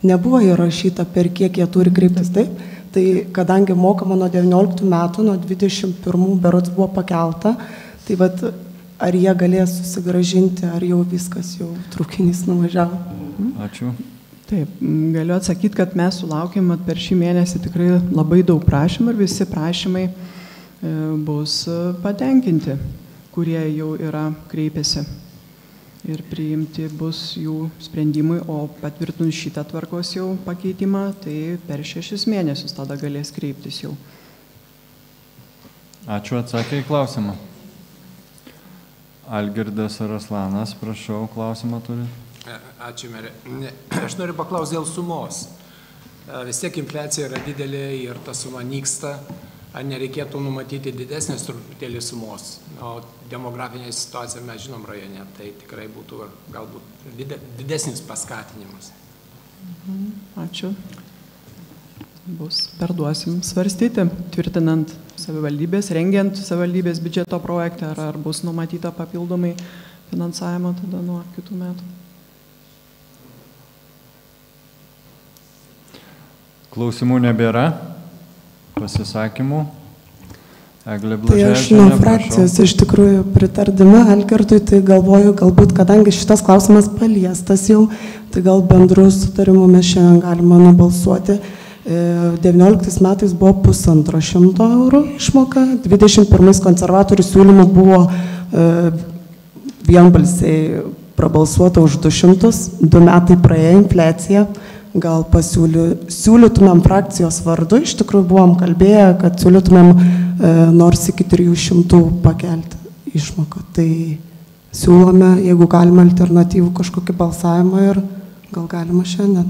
nebuvo įrašyta, per kiek jie turi kreiptis, taip? Tai kadangi mokama nuo 19 metų, nuo 21 berods buvo pakelta, tai vat, ar jie galės susigražinti, ar jau viskas, jau traukinys nuvažiavo? Ačiū. Taip, galiu atsakyti, kad mes sulaukėm per šį mėnesį tikrai labai daug prašymų ir visi prašymai bus patenkinti, kurie jau yra kreipėsi ir priimti bus jų sprendimai, o patvirtinus šitą tvarkos jau pakeitimą, tai per 6 mėnesius tada galės kreiptis jau. Ačiū, atsakė į klausimą. Algirdas Araslanas, prašau, klausimą turi. Ačiū, merė. Aš noriu paklausti dėl sumos. Vis tiek infliacija yra didelė ir ta suma nyksta. Ar nereikėtų numatyti didesnės truputėlį sumos? O demografinė situacija mes žinom rajone, tai tikrai būtų galbūt didesnis paskatinimas. Ačiū. Bus perduosim svarstyti, tvirtinant savivaldybės, rengiant savivaldybės biudžeto projektą, ar bus numatyta papildomai finansavimo tada nuo kitų metų. Klausimų nebėra, pasisakymų. Eglė Tai aš Blaževičienė, nuo prašau. frakcijos iš tikrųjų pritardama Algirdui, tai galvoju, galbūt, kadangi šitas klausimas paliestas jau, tai gal bendru sutarimu mes šiandien galime nubalsuoti. 19 metais buvo 150 eurų išmoka, 21 konservatorių siūlymų buvo vienbalsiai prabalsuota už 200, 2 metai praėjo infliacija. Gal siūlytumėm frakcijos vardu, iš tikrųjų buvom kalbėję, kad siūlytumėm nors iki 300 pakelti išmoką. Tai siūlome, jeigu galima, alternatyvų kažkokį balsavimą ir gal galima šiandien.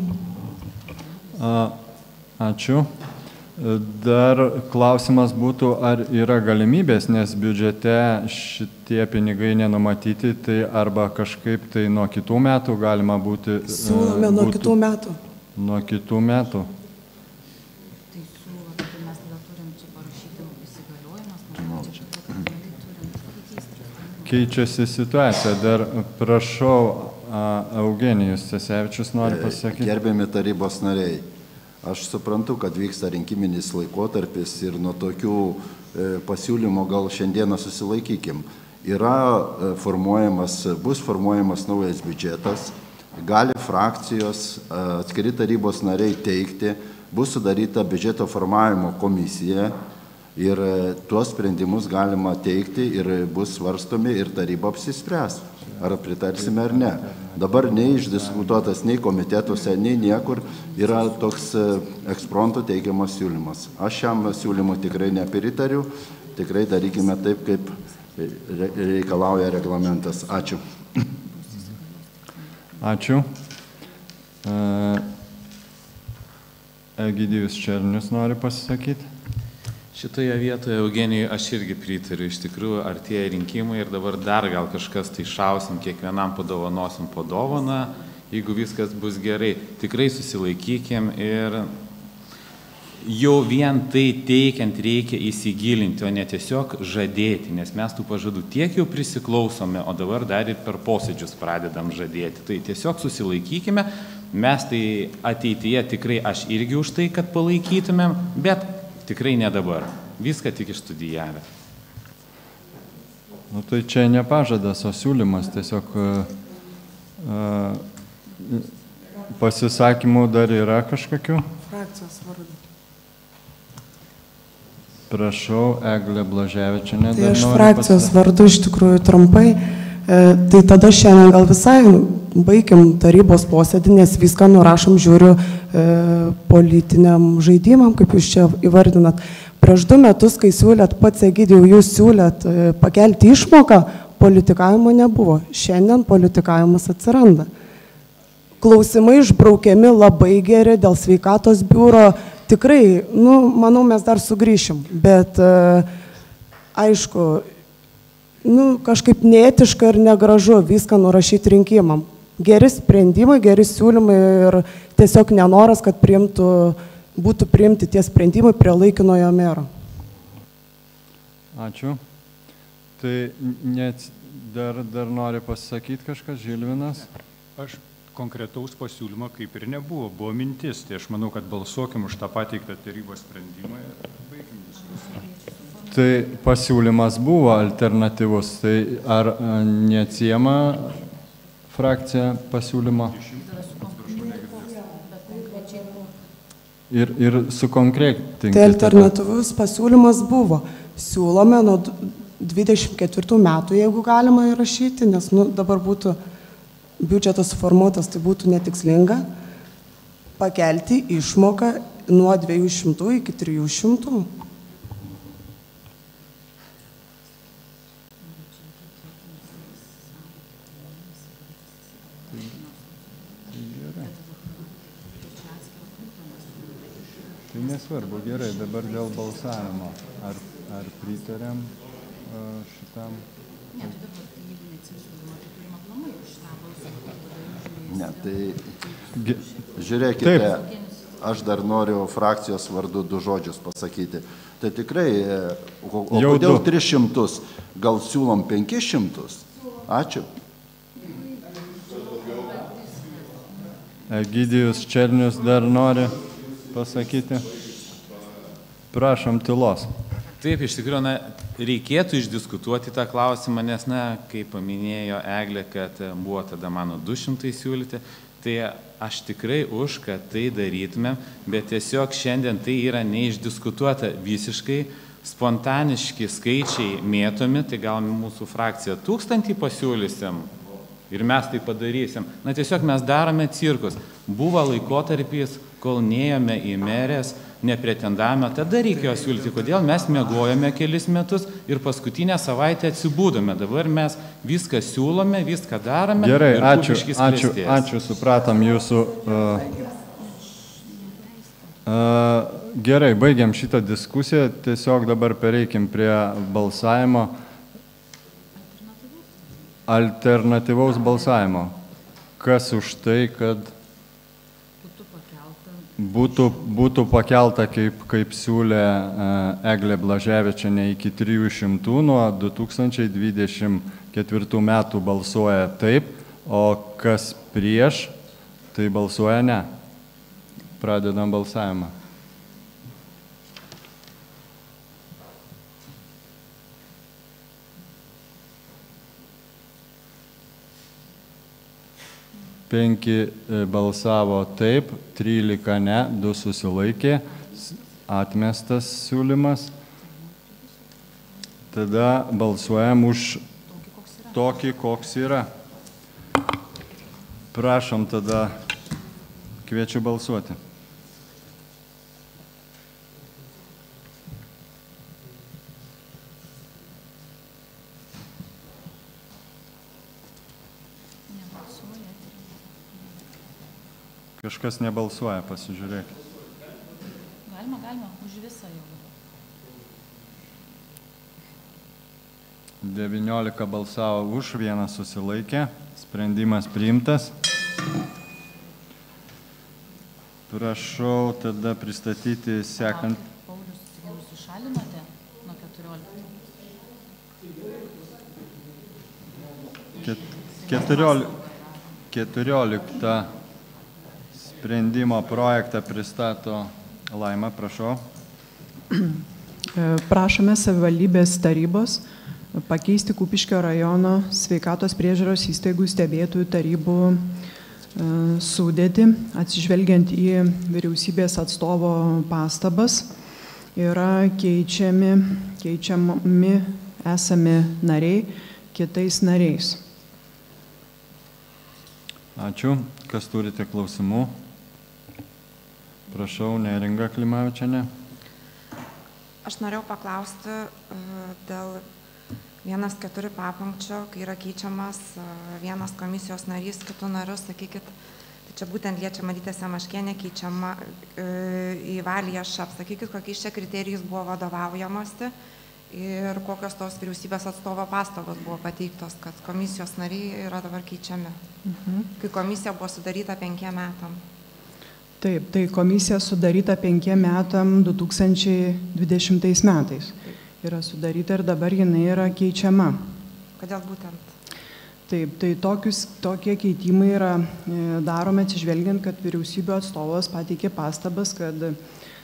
Ačiū. Dar klausimas būtų, ar yra galimybės, nes biudžete šitie pinigai nenumatyti, tai arba kažkaip tai nuo kitų metų galima būti... Siūlome nuo kitų metų. Nuo kitų metų. Keičiasi situacija. Dar prašau, Eugenijus Cesevičius nori pasakyti. Gerbiami tarybos nariai, aš suprantu, kad vyksta rinkiminis laikotarpis ir nuo tokių pasiūlymų gal šiandieną susilaikykim. Bus formuojamas naujas biudžetas. Gali frakcijos, atskiri tarybos nariai teikti, bus sudaryta biudžeto formavimo komisija ir tuos sprendimus galima teikti ir bus svarstomi ir taryba apsispręs, ar pritarsime ar ne. Dabar nei išdiskutuotas nei komitetuose, nei niekur yra toks ekspromtu teikiamas siūlymas. Aš šiam siūlymui tikrai nepritariu, tikrai darykime taip, kaip reikalauja reglamentas. Ačiū. Ačiū. Egidijus Černius nori pasisakyti. Šitoje vietoje, Eugenijui, aš irgi pritariu. Iš tikrųjų, artėja rinkimai ir dabar dar gal kažkas tai šausim, kiekvienam padovanosim po dovaną, jeigu viskas bus gerai. Tikrai susilaikykim ir jau vien tai teikiant reikia įsigilinti, o ne tiesiog žadėti, nes mes tų pažadų tiek jau prisiklausome, o dabar dar ir per posėdžius pradedam žadėti. Tai tiesiog susilaikykime, mes tai ateityje tikrai aš irgi už tai, kad palaikytumėm, bet tikrai ne dabar. Viską tik išstudijavę. Nu, tai čia ne pažadas, o siūlymas. Tiesiog pasisakymų dar yra kažkokių? Frakcijos vardu. Prašau, Eglė Blaževičienė. Tai aš frakcijos vardu iš tikrųjų trumpai. Tai tada šiandien gal visai baigiam tarybos posėdį, nes viską nurašom, žiūriu, politiniam žaidimam, kaip jūs čia įvardinat. Prieš 2 metus, kai siūlėt, pats Egidijau, jūs siūlėt pakelti išmoką, politikavimo nebuvo. Šiandien politikavimas atsiranda. Klausimai išbraukiami labai geri dėl sveikatos biuro. Tikrai, manau, mes dar sugrįšim, bet aišku, kažkaip neetiška ir negražu viską nurašyti rinkimam. Geri sprendimai, geri siūlymai ir tiesiog nenoras, kad būtų priimti tie sprendimai prie laikinojo mero. Ačiū. Tai dar nori pasakyti kažkas, Žilvinas? Aš konkretaus pasiūlymo kaip ir nebuvo, buvo mintis, tai aš manau, kad balsuokim už tą pateiktą tarybos sprendimą ir baigim diskusiją. Tai pasiūlymas buvo alternatyvus, tai ar neatsiema frakcija pasiūlymo? Ir sukonkretinti. Tai alternatyvus pasiūlymas buvo. Siūlome nuo 24 metų, jeigu galima įrašyti, nes dabar būtų biudžetas suformuotas, tai būtų netikslinga, pakelti išmoką nuo 200 iki 300. Tai nesvarbu, gerai, dabar dėl balsavimo. Ar pritarėm šitam? Ne, tai žiūrėkite, aš dar noriu frakcijos vardu 2 žodžius pasakyti. Tai tikrai, o kodėl 300, gal siūlom 500? Ačiū. Egidijus Černius dar nori pasakyti. Prašom tylos. Taip, iš tikrųjų, reikėtų išdiskutuoti tą klausimą, nes, kaip paminėjo Eglė, kad buvo tada mano 200 siūlyti, tai aš tikrai už, kad tai darytumėm, bet tiesiog šiandien tai yra neišdiskutuota visiškai, spontaniški skaičiai mėtomi, tai gal mūsų frakcija 1000 pasiūlysim ir mes tai padarysim. Tiesiog mes darome cirkus. Buvo laikotarpis, kol neėjome į merės, nepretendavome, tada reikėjo siūlyti, kodėl mes miegojome kelis metus ir paskutinę savaitę atsibūdome. Dabar mes viską siūlome, viską darome. Gerai, ir ačiū, supratom jūsų. Gerai, baigiam šitą diskusiją, tiesiog dabar pereikim prie balsavimo. Alternatyvaus balsavimo. Kas už tai, kad būtų pakelta, kaip siūlė Eglė Blaževičienė, iki 300, nuo 2024 metų balsuoja taip, o kas prieš, tai balsuoja ne. Pradedam balsavimą. Penki balsavo taip, 13 ne, 2 susilaikė, atmestas siūlymas. Tada balsuojam už tokį, koks yra. Prašom, tada kviečiu balsuoti. Kažkas nebalsuoja, pasižiūrėk. Galima, už visą jau. 19 balsavo už, 1 susilaikė, sprendimas priimtas. Prašau tada pristatyti sekant. Paulius, jūs išalinote nuo 14. 14 sprendimo projektą pristato Laima, prašau. Prašome savivaldybės tarybos pakeisti Kupiškio rajono sveikatos priežiūros įstaigų stebėtojų tarybų sudėtį, atsižvelgiant į vyriausybės atstovo pastabas. Yra keičiami esami nariai kitais nariais. Ačiū. Kas turite klausimų? Prašau, Neringa Klimavičienė. Aš norėjau paklausti dėl 1.4 papunkčio, kai yra keičiamas vienas komisijos narys, kitų narius, sakykit, tai čia būtent liečia Marytė Semaškienė, keičiama į Valiešą. Sakykit, kokiais čia kriterijais buvo vadovaujamasi ir kokios tos vyriausybės atstovo pastabos buvo pateiktos, kad komisijos nariai yra dabar keičiami. Kai komisija buvo sudaryta 5 metam. Taip, tai komisija sudaryta 5 metam 2020 metais. Yra sudaryta ir dabar jinai yra keičiama. Kodėl būtent? Taip, tai tokie keitimai yra daromi atsižvelgiant, kad vyriausybių atstovas pateikė pastabas, kad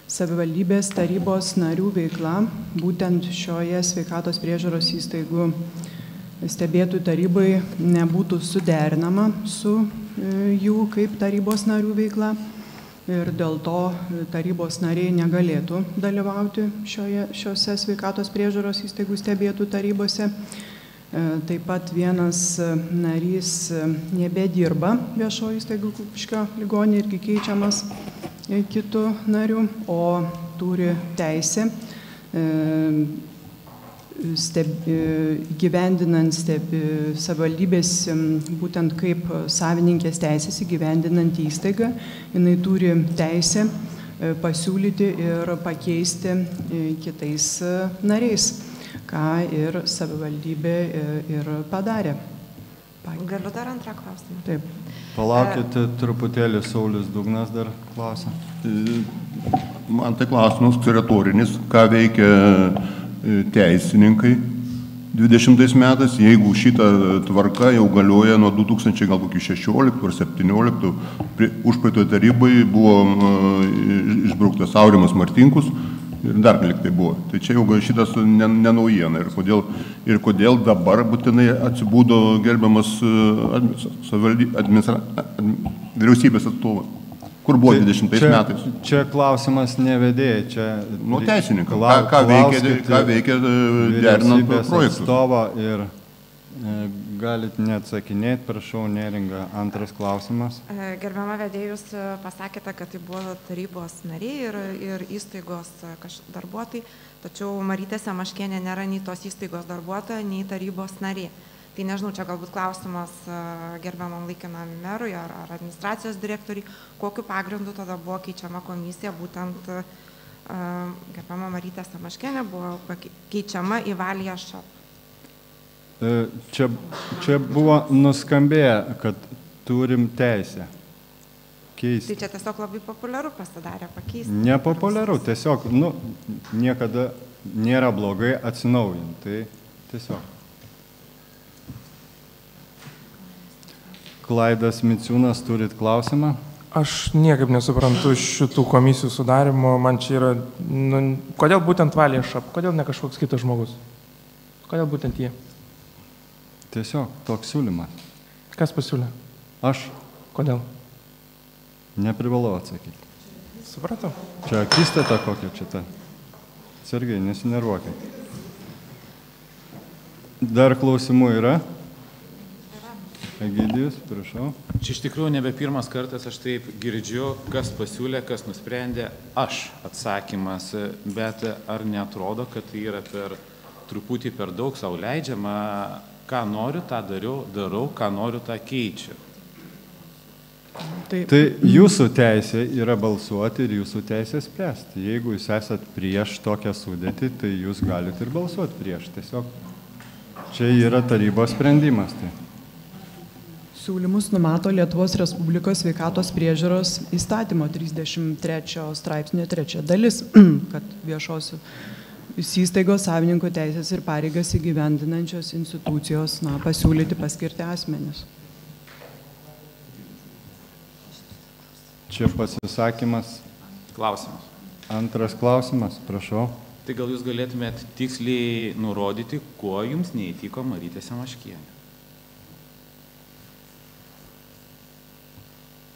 savivaldybės tarybos narių veikla būtent šioje sveikatos priežiūros įstaigų stebėtojų tarybai nebūtų suderinama su jų kaip tarybos narių veikla. Ir dėl to tarybos nariai negalėtų dalyvauti šiose sveikatos priežiūros įstaigų stebėtojų tarybose. Taip pat vienas narys nebedirba viešojo įstaigų Kupiškio ligoninėje, irgi keičiamas kitų narių, o turi teisę įgyvendinant savivaldybės, būtent kaip savininkės teisės įgyvendinant įstaigą, jinai turi teisę pasiūlyti ir pakeisti kitais nariais, ką ir savivaldybė ir padarė. Galiu dar antrą klausimą? Taip. Palaukite truputėlį, Saulius Dugnas dar klausia. Man tai klausimas retorinis, ką veikia teisininkai 20 metais, jeigu šita tvarka jau galioja nuo 2016 ar 2017, užpraeitoje tarybai buvo išbrauktas Aurimas Martinkus ir dar liktai buvo. Tai čia jau šitas nenaujiena. Ir kodėl dabar būtinai atsibūdo gerbiamas vyriausybės atstovas? Kur buvo 20 metais? Čia klausimas nevedėjai, čia... Nu, teisininkai. Ką veikia derinant projektus? Atstovą ir galit neatsakinėti, prašau, Neringa, antras klausimas. Gerbiama vedėjai, jūs pasakėte, kad tai buvo tarybos nariai ir įstaigos darbuotojai, tačiau Marytė Semaškienė nėra nei tos įstaigos darbuotoja, nei tarybos narė. Tai nežinau, čia galbūt klausimas gerbiamam laikinam merui ar administracijos direktoriai, kokiu pagrindu tada buvo keičiama komisija, būtent gerbiama Marytė Semaškienė buvo keičiama į Valiją Šap. Čia buvo nuskambėję, kad turim teisę keisti. Tai čia tiesiog labai populiaru pasidarė pakeisti. Nepopuliaru, tiesiog, niekada nėra blogai atsinaujinti, tai tiesiog. Klaidas Miciūnas, turit klausimą? Aš niekaip nesuprantu šitų komisijų sudarimo, man čia yra, kodėl būtent Valija Šap, kodėl ne kažkoks kitas žmogus? Kodėl būtent jie? Tiesiog toks siūlymas. Kas pasiūlė? Aš. Kodėl? Neprivalau atsakyti. Supratau. Čia akistata kokia čia ta. Sergai, nesinervuokit. Dar klausimų yra? Egidijus, prašau. Čia iš tikrųjų nebe pirmas kartas aš taip girdžiu, kas pasiūlė, kas nusprendė, aš atsakymas, bet ar neatrodo, kad tai yra truputį per daug sau leidžiama, ką noriu, tą darau, ką noriu, tą keičiu. Tai jūsų teisė yra balsuoti ir jūsų teisė spręsti. Jeigu jūs esat prieš tokią sudėtį, tai jūs galite ir balsuoti prieš. Tiesiog čia yra tarybos sprendimas. Tai. Siūlymus numato Lietuvos Respublikos sveikatos priežiūros įstatymo 33 straipsnio 3 dalis, kad viešos įstaigos savininkų teisės ir pareigas įgyvendinančios institucijos pasiūlyti paskirti asmenis. Čia pasisakymas. Klausimas. Antras klausimas, prašau. Tai gal jūs galėtumėt tiksliai nurodyti, kuo jums neįtiko Marytė Semaškienė?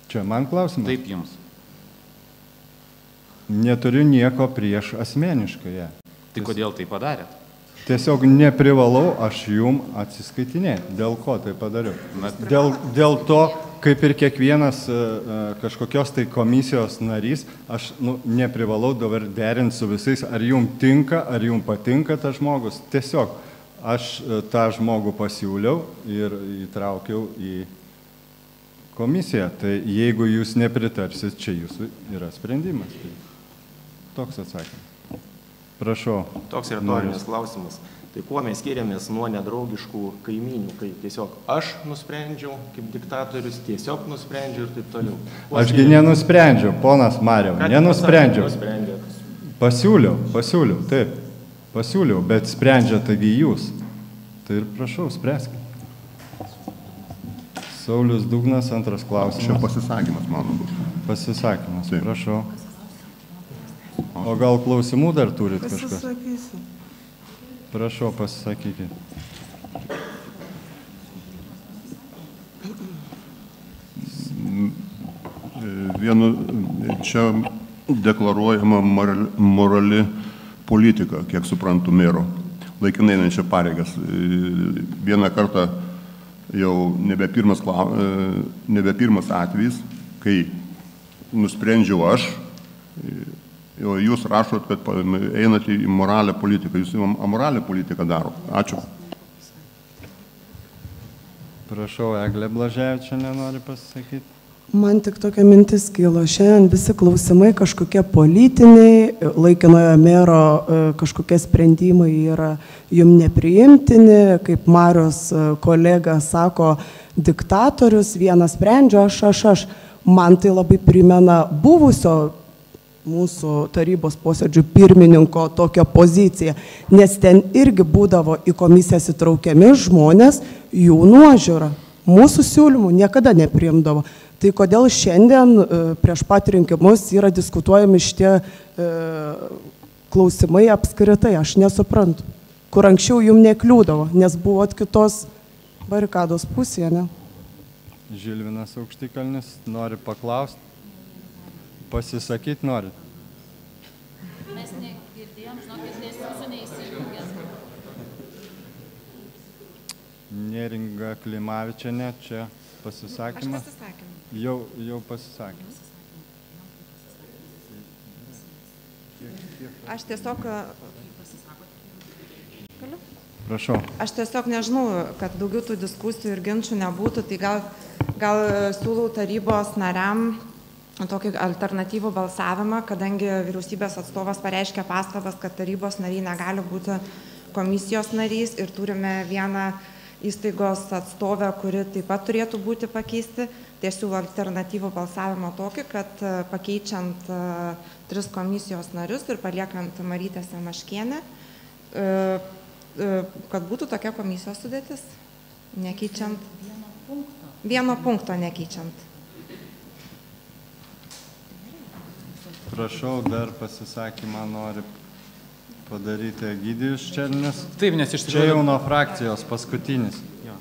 Čia man klausimas? Taip jums. Neturiu nieko prieš asmeniškai ją. Tai kodėl tai padarėt? Tiesiog neprivalau aš jum atsiskaitinėti. Dėl ko tai padariau? Dėl to, kaip ir kiekvienas kažkokios tai komisijos narys, aš neprivalau dabar derinti su visais, ar jum tinka, ar jum patinka tas žmogus. Tiesiog aš tą žmogų pasiūliau ir įtraukiau į komisiją. Tai jeigu jūs nepritarsit, čia jūsų yra sprendimas. Tai toks atsakymas. Prašau. Toks retorinis klausimas. Tai kuo mes skiriamės nuo nedraugiškų kaimynių, kai tiesiog aš nusprendžiau, kaip diktatorius, tiesiog nusprendžiau ir taip toliau. Ašgi nenusprendžiau, ponas Mariau, nenusprendžiau. Pasiūliau, taip. Pasiūliau, bet sprendžia taigi jūs. Tai ir prašau, spręskite. Saulius Dugnas, antras klausimas. Čia pasisakymas, mano. Pasisakymas, prašau. O gal klausimų dar turit kažkas? Pasisakysiu. Prašau, pasisakykit. Čia deklaruojama morali politika, kiek suprantu, mero. Laikinai einančia pareigas. Vieną kartą jau nebe pirmas atvejis, kai nusprendžiau aš, o jūs rašot, kad einate į moralę politiką. Jūs amoralę politiką daro. Ačiū. Prašau, Eglė Blaževičienė nori pasisakyti. Man tik tokia mintis kilo. Šiandien visi klausimai kažkokie politiniai, laikinojo mero kažkokie sprendimai yra jum nepriimtini, kaip Marios kolega sako, diktatorius, vienas sprendžia, aš. Man tai labai primena buvusio mūsų tarybos posėdžių pirmininko tokią poziciją, nes ten irgi būdavo į komisijas įtraukiami žmonės, jų nuožiūra. Mūsų siūlymų niekada nepriimdavo. Tai kodėl šiandien prieš pat rinkimus yra diskutuojami šitie klausimai apskritai, aš nesuprantu. Kur anksčiau jum nekliūdavo, nes buvot kitos barikados pusėje, ne? Žilvinas Aukštikalnis nori paklausti, pasisakyti nori. Mes negirdėjom, žinokit, nes jūsų neįsijungęs. Neringa Klimavičienė, čia pasisakymas. Aš pasisakymą. Jau pasisakė. Aš tiesiog... Prašau. Aš tiesiog nežinau, kad daugiau tų diskusijų ir ginčių nebūtų, tai gal siūlau tarybos nariam tokį alternatyvų balsavimą, kadangi vyriausybės atstovas pareiškė pastabas, kad tarybos nariai negali būti komisijos narys ir turime vieną įstaigos atstovę, kuri taip pat turėtų būti pakeisti. Tai siūlau alternatyvų balsavimo tokį, kad pakeičiant 3 komisijos narius ir paliekant Marytę Semaškienę, kad būtų tokia komisijos sudėtis, nekeičiant vieno punkto nekeičiant. Prašau, dar pasisakymą nori padaryti Egidijus Černius. Taip, nes iš tikrųjų... Čia jau nuo frakcijos paskutinis. Jo.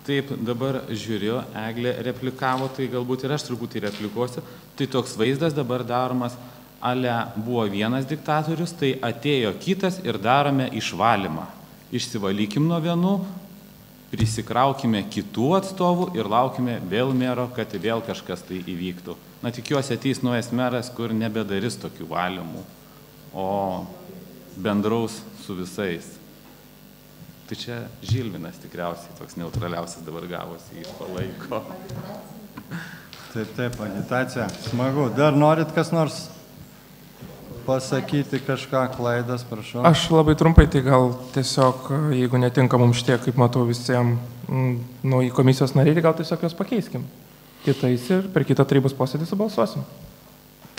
Taip, dabar žiūriu, Eglė replikavo, tai galbūt ir aš truputį replikuosiu. Tai toks vaizdas dabar daromas, ale buvo vienas diktatorius, tai atėjo kitas ir darome išvalymą. Išsivalykim nuo vienų, prisikraukime kitų atstovų ir laukime vėl mero, kad vėl kažkas tai įvyktų. Na, tikiuosi ateis naujas meras, kur nebedarys tokių valymų, o bendraus su visais. Tai čia Žilvinas tikriausiai toks neutraliausias dabar gavosi, jį palaiko. Taip, agitacija. Smagu. Dar norit kas nors pasakyti kažką, klaidas, prašau. Aš labai trumpai, tai gal tiesiog, jeigu netinka mums šitie, kaip matau, visiems nauji komisijos nariai, tai gal tiesiog jos pakeiskim. Kitais ir per kitą tarybos posėdį subalsuosim.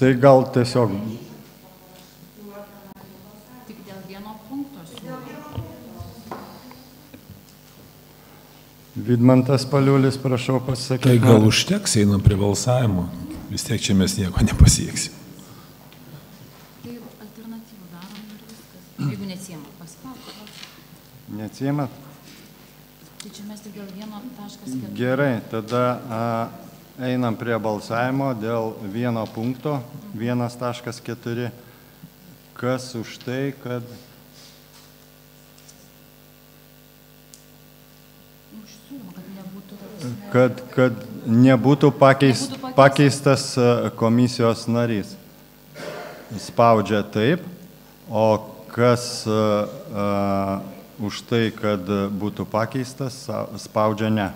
Tai gal tiesiog... Tik dėl vieno punkto siūlau. Vidmantas Paliulis, prašau pasakyti. Tai gal užteks, einam prie balsavimo. Vis tiek čia mes nieko nepasieksim. Tai alternatyvų darom ir viskas. Jeigu neatsiema, pasiklausau. Neatsiema? Tai čia mes tik dėl 1.4. Gerai, tada einam prie balsavimo dėl vieno punkto, 1.4. Kas už tai, kad nebūtų pakeistas komisijos narys. Spaudžia taip, o kas už tai, kad būtų pakeistas, spaudžia ne.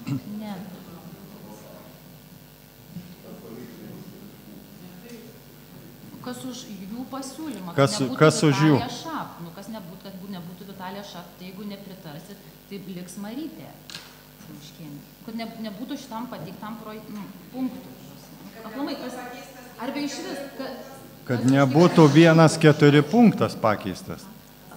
Ne. Kas už jų pasiūlymą? Kas už jų? Kas nebūtų, kad nebūtų Vitalija Šak, tai jeigu nepritarsit, tai liks Marytė Semaškienė. Kad nebūtų šitam pateiktam punktui. Aplamai, arba iš vis, kad nebūtų 1.4 punktas pakeistas.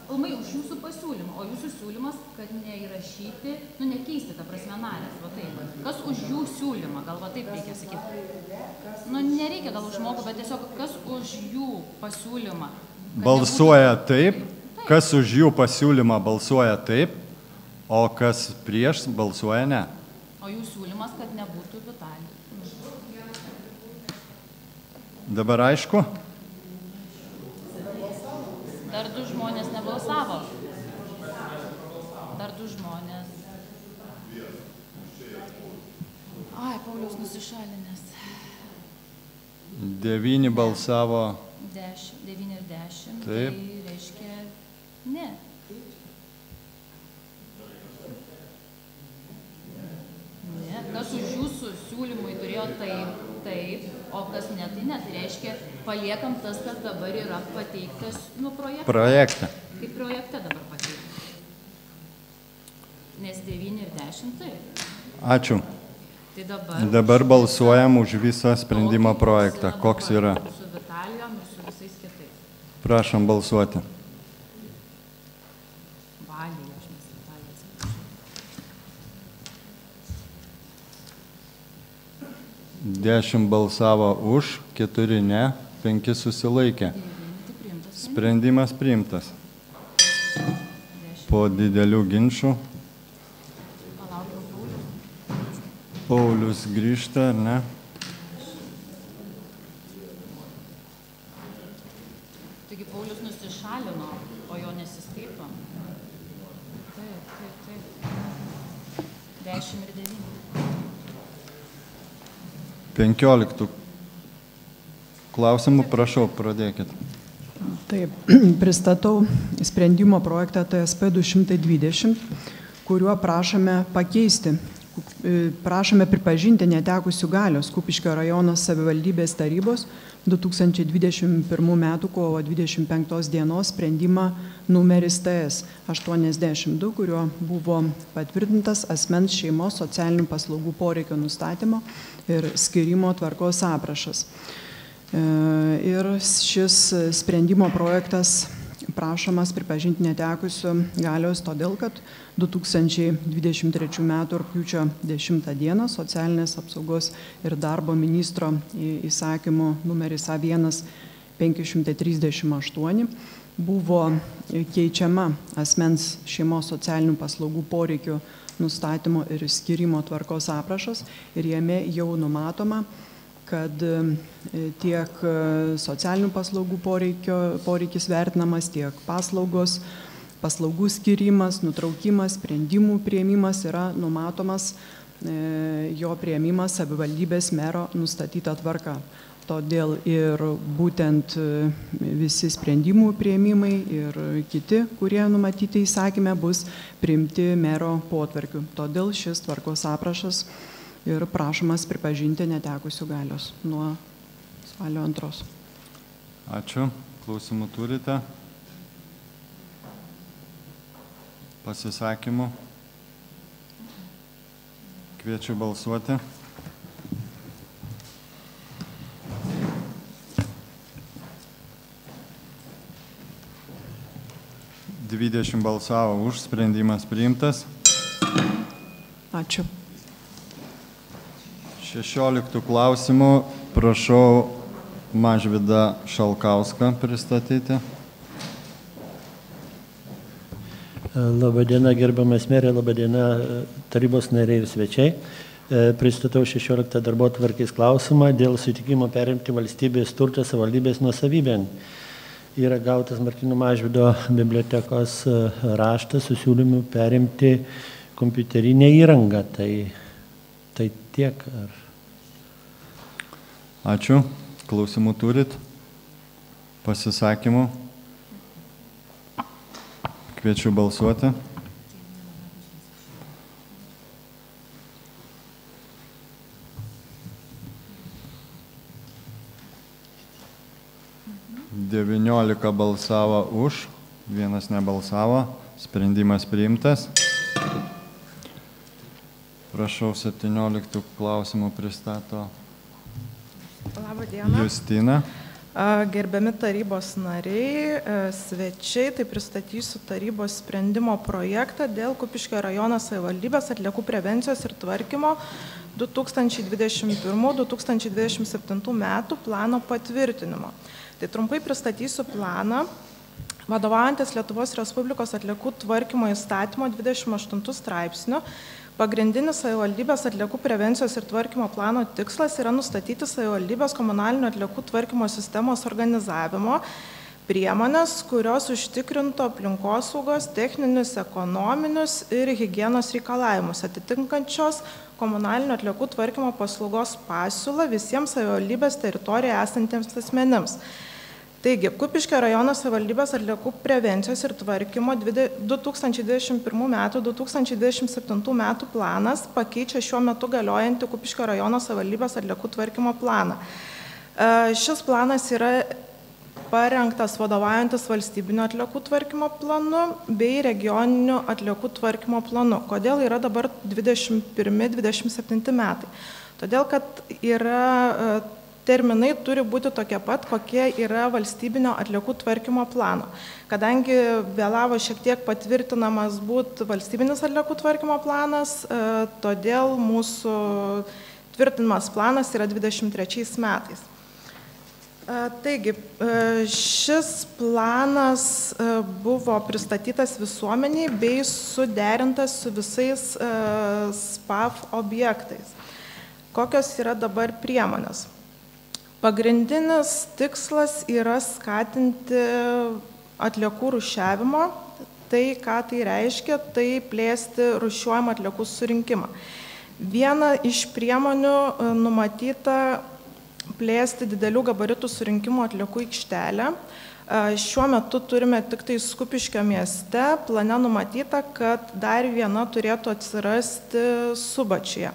Aplamai už jūsų pasiūlymą, o jūsų siūlymas, kad neįrašyti, nekeisti, ta prasme, narės, va taip. Kas už jų siūlymą, gal va taip reikia sakyti. Nereikia gal už žmogų, bet tiesiog kas už jų pasiūlymą. Balsuoja taip, kas už jų pasiūlymą balsuoja taip, o kas prieš balsuoja ne. O jų siūlymas, kad nebūtų Vitalija. Dabar aišku? Dar 2 žmonės nebalsavo. Dar 2 žmonės. Ai, Paulius nusišalinęs. 9 balsavo. 9 ir 10. Taip. Tai reiškia ne. jūsų siūlymui turėjo taip, o kas ne, tai reiškia, paliekam tas, kas dabar yra pateiktas, projekte. Kaip projekte dabar pateiktas. Nes 9 ir 10 taip. Ačiū. Tai dabar balsuojam už visą sprendimo projektą. Koks yra? Su Vitalijom ir su visais kitais. Prašom balsuoti. Valija, aš mes Vitalija atsiprašau. 10 balsavo už, 4 ne, 5 susilaikė. Sprendimas priimtas. Po didelių ginčių. Paulius grįžta, ar ne? Taigi Paulius nusišalino, o jo nesiskaito. Taip. 10 ir 9. 15 klausimų, prašau, pradėkit. Taip, pristatau sprendimo projektą TSP 220, kuriuo prašome pakeisti. Prašome pripažinti netekusių galios Kupiškio rajono savivaldybės tarybos 2021 m. kovo 25 dienos sprendimą numeris TS 82, kuriuo buvo patvirtintas asmens šeimos socialinių paslaugų poreikio nustatymo ir skirimo tvarkos aprašas. Ir šis sprendimo projektas prašomas pripažinti netekusių galios todėl, kad 2023 m. rugpjūčio 10 d. socialinės apsaugos ir darbo ministro įsakymu numeris A1 538 buvo keičiama asmens šeimos socialinių paslaugų poreikių nustatymo ir skirimo tvarkos aprašas ir jame jau numatoma, kad tiek socialinių paslaugų poreikis vertinamas, tiek paslaugų skirimas, nutraukimas, sprendimų priėmimas yra numatomas jo priėmimas savivaldybės mero nustatyta tvarka. Todėl ir būtent visi sprendimų priėmimai ir kiti, kurie numatyti įsakyme, bus priimti mero potvarkiu. Todėl šis tvarkos aprašas ir prašomas pripažinti netekusių galios nuo spalio 2. Ačiū. Klausimų turite? Pasisakymų? Kviečiu balsuoti. Dvidešimt balsavo už, sprendimas priimtas. Ačiū. 16 klausimų prašau Mažvydą Šalkauską pristatyti. Labadiena, gerbiamas merė, labadiena tarybos nariai ir svečiai. Pristatau 16 darbotvarkės klausimą dėl sutikimo perimti valstybės turtą savivaldybės nuosavybėn. Yra gautas Martyno Mažvydo bibliotekos raštas su siūlymu perimti kompiuterinę įrangą. Tai tiek. Ačiū. Klausimų turit? Pasisakymų? Kviečiu balsuoti. Devyniolika balsavo už, vienas nebalsavo, sprendimas priimtas. Prašau, 17 klausimų pristato Labą dieną. Justina. Gerbiami tarybos nariai, svečiai, tai pristatysiu tarybos sprendimo projektą dėl Kupiškio rajono savivaldybės atliekų prevencijos ir tvarkymo 2021-2027 metų plano patvirtinimo. Tai trumpai pristatysiu planą. Vadovaujantis Lietuvos Respublikos atliekų tvarkymo įstatymo 28 straipsnių, pagrindinis savivaldybės atliekų prevencijos ir tvarkymo plano tikslas yra nustatyti savivaldybės komunalinių atliekų tvarkymo sistemos organizavimo priemonės, kurios užtikrintų aplinkosaugos, techninius, ekonominius ir higienos reikalavimus, atitinkančios komunalinių atliekų tvarkymo paslaugos pasiūlą visiems savivaldybės teritorijoje esantiems asmenims. Taigi, Kupiškio rajono savivaldybės atliekų prevencijos ir tvarkymo 2021-2027 metų planas pakeičia šiuo metu galiojantį Kupiškio rajono savivaldybės atliekų tvarkymo planą. Šis planas yra parengtas vadovaujantis valstybinio atliekų tvarkymo planu bei regioniniu atliekų tvarkymo planu. Kodėl yra dabar 21-27 metai? Todėl, kad yra terminai turi būti tokie pat, kokie yra valstybinio atliekų tvarkymo plano. Kadangi vėlavo šiek tiek patvirtinamas būti valstybinis atliekų tvarkymo planas, todėl mūsų tvirtinimas planas yra 23 metais. Taigi, šis planas buvo pristatytas visuomeniai bei suderintas su visais SPAF objektais. Kokios yra dabar priemonės? Pagrindinis tikslas yra skatinti atliekų rūšiavimo. Tai, ką tai reiškia, tai plėsti rūšiuojamą atliekų surinkimą. Viena iš priemonių numatyta plėsti didelių gabaritų surinkimo atliekų aikštelę. Šiuo metu turime tik tai Kupiškio mieste, plane numatyta, kad dar viena turėtų atsirasti Subačiuje.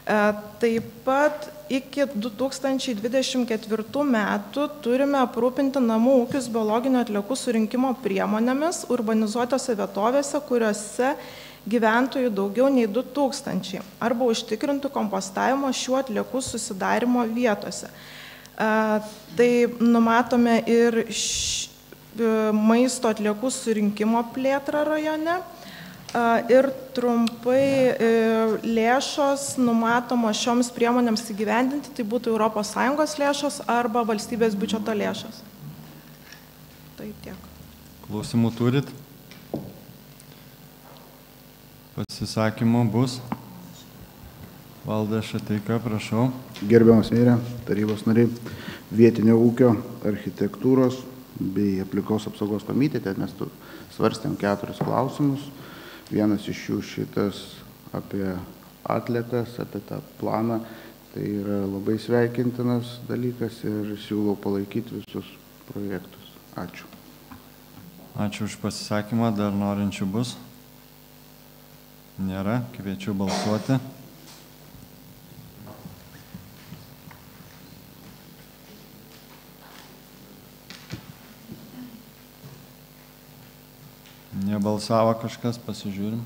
Taip pat iki 2024 metų turime aprūpinti namų ūkius biologinio atliekų surinkimo priemonėmis urbanizuotose vietovėse, kuriuose gyventojų daugiau nei 2000 arba užtikrintų kompostavimo šių atliekų susidarimo vietose. Tai numatome ir maisto atliekų surinkimo plėtrą rajone. Ir trumpai lėšos numatomos šioms priemonėms įgyvendinti, tai būtų ES lėšos arba valstybės biudžeto lėšos. Tai tiek. Klausimų turit? Pasisakymų bus. Valdas Šateika, prašau. Gerbiamas merė, tarybos nariai, vietinio ūkio, architektūros bei aplinkos apsaugos komitete mes svarstėm 4 klausimus. Vienas iš jų šitas apie atliekas, apie tą planą. Tai yra labai sveikintinas dalykas ir siūlau palaikyti visus projektus. Ačiū. Ačiū už pasisakymą. Dar norinčių bus? Nėra. Kviečiu balsuoti. Nebalsavo kažkas, pasižiūrim.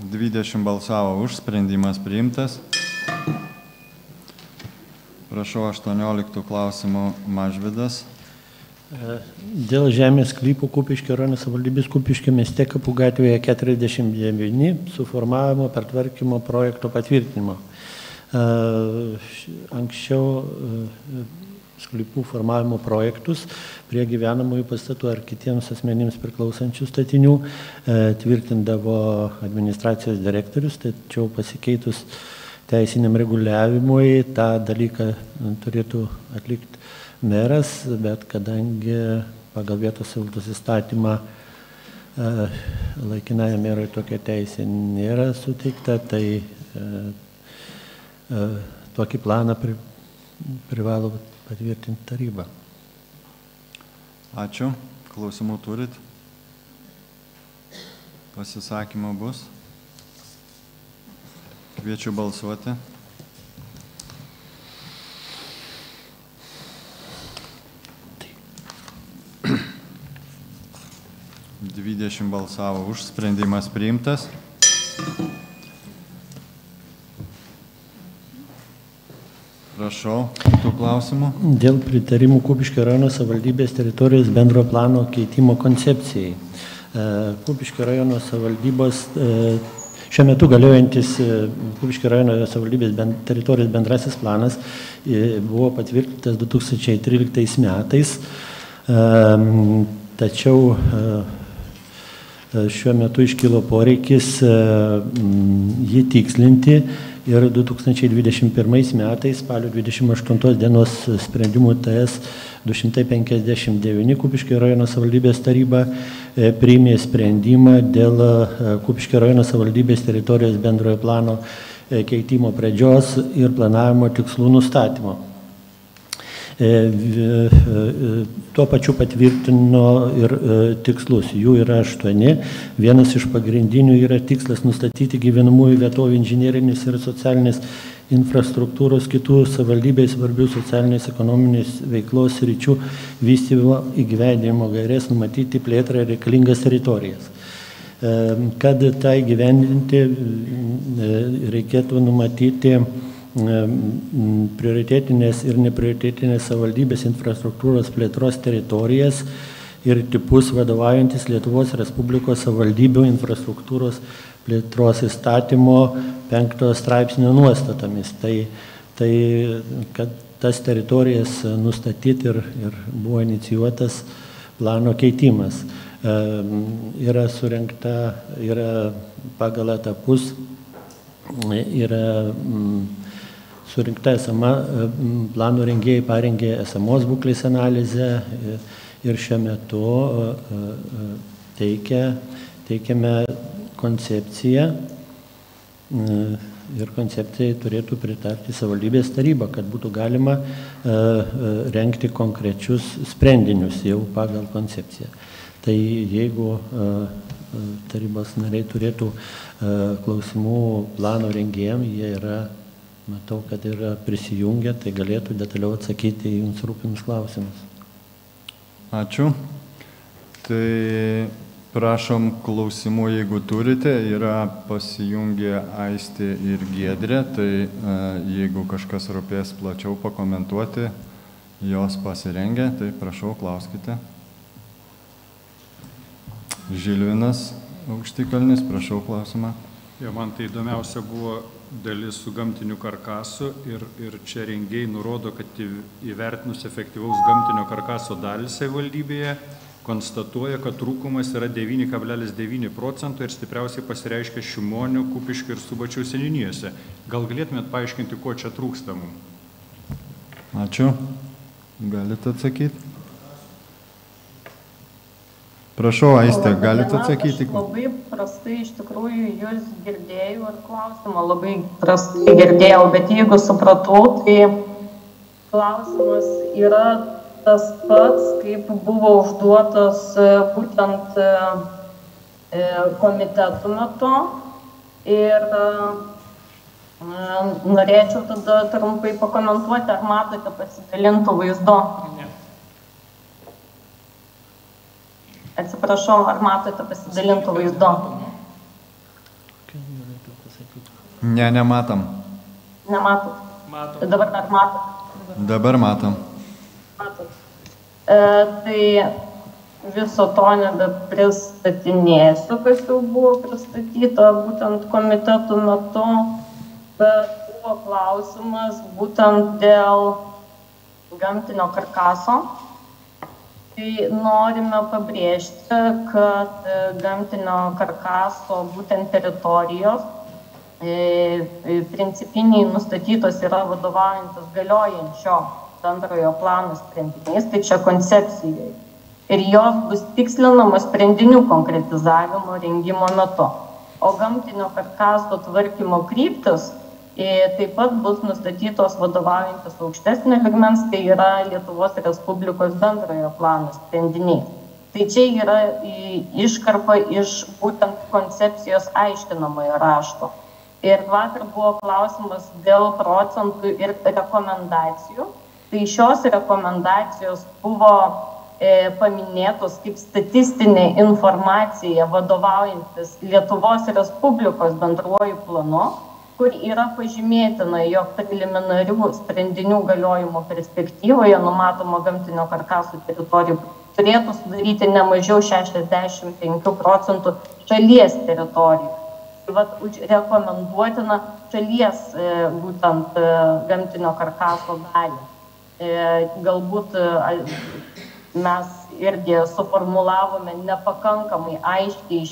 20 balsavo už, sprendimas priimtas. Prašau, 18 klausimų Mažvydas. Dėl žemės sklypų Kupiškio rajono savivaldybės Kupiškio mieste Kapų gatvėje 49 suformavimo pertvarkymo projekto patvirtinimo. Anksčiau sklypų formavimo projektus prie gyvenamųjų pastatų ar kitiems asmenims priklausančių statinių tvirtindavo administracijos direktorius, tačiau pasikeitus teisiniam reguliavimui tą dalyką turėtų atlikti meras, bet kadangi pagal vietos savivaldos įstatymą laikinajam merui tokia teisė nėra suteikta, tai tokį planą privalo patvirtinti taryba. Ačiū. Klausimų turit? Pasisakymų bus? Kviečiu balsuoti. Taip. 20 balsavo už, sprendimas priimtas. Prašau, kitų klausimų. Dėl pritarimų Kupiškio rajono savivaldybės teritorijos bendro plano keitimo koncepcijai. Kupiškio rajono savivaldybės, šiuo metu galiojantis Kupiškio rajono savivaldybės teritorijos bendrasis planas buvo patvirtintas 2013 metais, tačiau šiuo metu iškilo poreikis jį tikslinti. Ir 2021 metais, spalio 28 dienos sprendimų TS 259 Kupiškio rajono savivaldybės taryba priėmė sprendimą dėl Kupiškio rajono savivaldybės teritorijos bendrojo plano keitimo pradžios ir planavimo tikslų nustatymo. Tuo pačiu patvirtino ir tikslus. Jų yra 8. Vienas iš pagrindinių yra tikslas nustatyti gyvenamųjų vietovių inžinerinės ir socialinės infrastruktūros, kitų savivaldybei svarbių socialinės ekonominės veiklos sričių vystymo įgyvendinimo gairės, numatyti plėtrą reikalingas teritorijas. Kad tą įgyvendinti, reikėtų numatyti prioritetinės ir neprioritetinės savivaldybės infrastruktūros plėtros teritorijas ir tipus vadovaujantis Lietuvos Respublikos savivaldybių infrastruktūros plėtros įstatymo 5 straipsnio nuostatomis. Tai kad tas teritorijas nustatyti ir buvo inicijuotas plano keitimas. Yra surinkta, yra pagal etapus, yra surinkta esama, plano rengėjai parengė esamos būklės analizę ir šiuo metu teikiame koncepciją ir koncepcijai turėtų pritarti savivaldybės taryba, kad būtų galima rengti konkrečius sprendinius jau pagal koncepciją. Tai jeigu tarybos nariai turėtų klausimų plano rengėjams, jie yra, matau, kad yra prisijungę, tai galėtų detaliau atsakyti į jums rūpimus klausimus. Ačiū. Tai prašom klausimų, jeigu turite, yra pasijungę Aistė ir Giedrė, tai jeigu kažkas rūpės plačiau pakomentuoti, jos pasirengę, tai prašau, klauskite. Žilvinas Aukštikalnis, prašau klausimą. Jo, man tai įdomiausia buvo dalis su gamtiniu karkasu ir čia rengėjai nurodo, kad įvertinus efektyvaus gamtinio karkaso dalį savivaldybėje, konstatuoja, kad trūkumas yra 9,9% ir stipriausiai pasireiškia Šimonių, Kupiškio ir Subačiaus seniūnijose. Gal galėtumėt paaiškinti, ko čia trūksta mums? Ačiū. Galite atsakyti? Prašau, Aistė, galite atsakyti? Aš labai prastai iš tikrųjų jūs girdėjau ir klausimą labai prastai girdėjau, bet jeigu supratau, tai klausimas yra tas pats, kaip buvo užduotas būtent komitetų metu ir norėčiau tada trumpai pakomentuoti, ar matote pasidalintų vaizdo. Atsiprašau, ar matote pasidalintų vaizdo? Ne, nematom. Nematot? Matom. Dabar ar matot? Dabar matom. Matot. Tai viso to nebepristatinėsiu, kas jau buvo pristatyta būtent komitetų metu, bet buvo klausimas būtent dėl gamtinio karkaso. Tai norime pabrėžti, kad gamtinio karkaso būtent teritorijos principiniai nustatytos yra vadovaujantis galiojančio bendrojo plano sprendiniais, tai čia koncepcijai. Ir jos bus tikslinamos sprendinių konkretizavimo rengimo metu. O gamtinio karkaso tvarkymo kryptis taip pat bus nustatytos vadovaujantis aukštesnio lygmens, tai yra Lietuvos Respublikos bendrojo plano sprendiniai. Tai čia yra iškarpa iš būtent koncepcijos aiškinamojo rašto. Ir vakar buvo klausimas dėl procentų ir rekomendacijų. Tai šios rekomendacijos buvo paminėtos kaip statistinė informacija vadovaujantis Lietuvos Respublikos bendruoju planu, kur yra pažymėtina, jog preliminarių sprendinių galiojimo perspektyvoje numatoma gamtinio karkaso teritorijų turėtų sudaryti ne mažiau 65% šalies teritorijų. Tai vat rekomenduotina šalies būtent gamtinio karkaso dalį. Galbūt mes irgi suformulavome nepakankamai aiškiai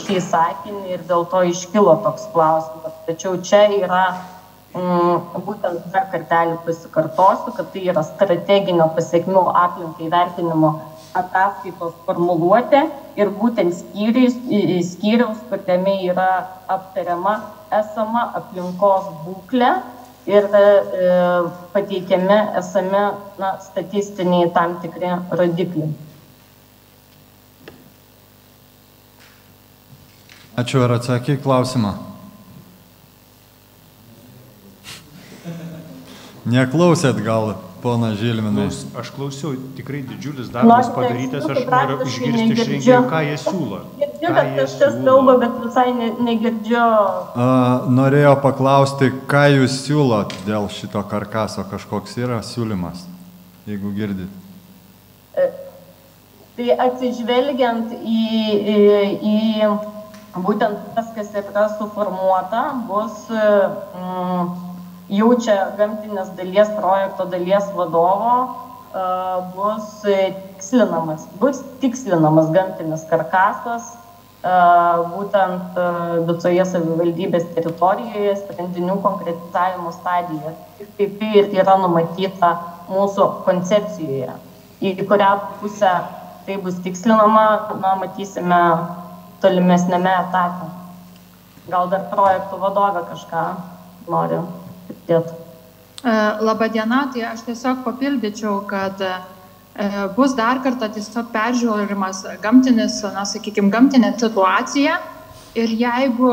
šį sakinį ir dėl to iškilo toks klausimas. Tačiau čia yra, būtent dar kartelį pasikartosiu, kad tai yra strateginio pasiekmių aplinkai vertinimo ataskaitos formuluotė ir būtent skyriaus, kuriame yra aptariama esama aplinkos būklė ir pateikiami esami statistiniai tam tikri rodikliai. Ačiū, ar atsakė į klausimą? Neklausėt gal, pona Žilvinai? Aš klausiau, tikrai didžiulis darbas padarytas, aš noriu išgirsti iš rengėjų, ką jie siūlo. Girdžiu, kad kažkas kalba, bet visai negirdžiu. Norėjau paklausti, ką jūs siūlot dėl šito karkaso, kažkoks yra siūlymas, jeigu girdit. Tai atsižvelgiant į būtent tas, kas yra suformuota, bus jaučia gamtinės dalies projekto dalies vadovo, bus tikslinamas gamtinis karkasas, būtent visoje savivaldybės teritorijoje sprendinių konkretizavimo stadijoje. Taip tai ir yra numatyta mūsų koncepcijoje. Į kurią pusę tai bus tikslinama, matysime tolimesnėme etape. Gal dar projektų vadovė kažką nori pridėti. Labadiena, tai aš tiesiog papildyčiau, kad bus dar kartą tiesiog peržiūrimas gamtinis, gamtinė situacija ir jeigu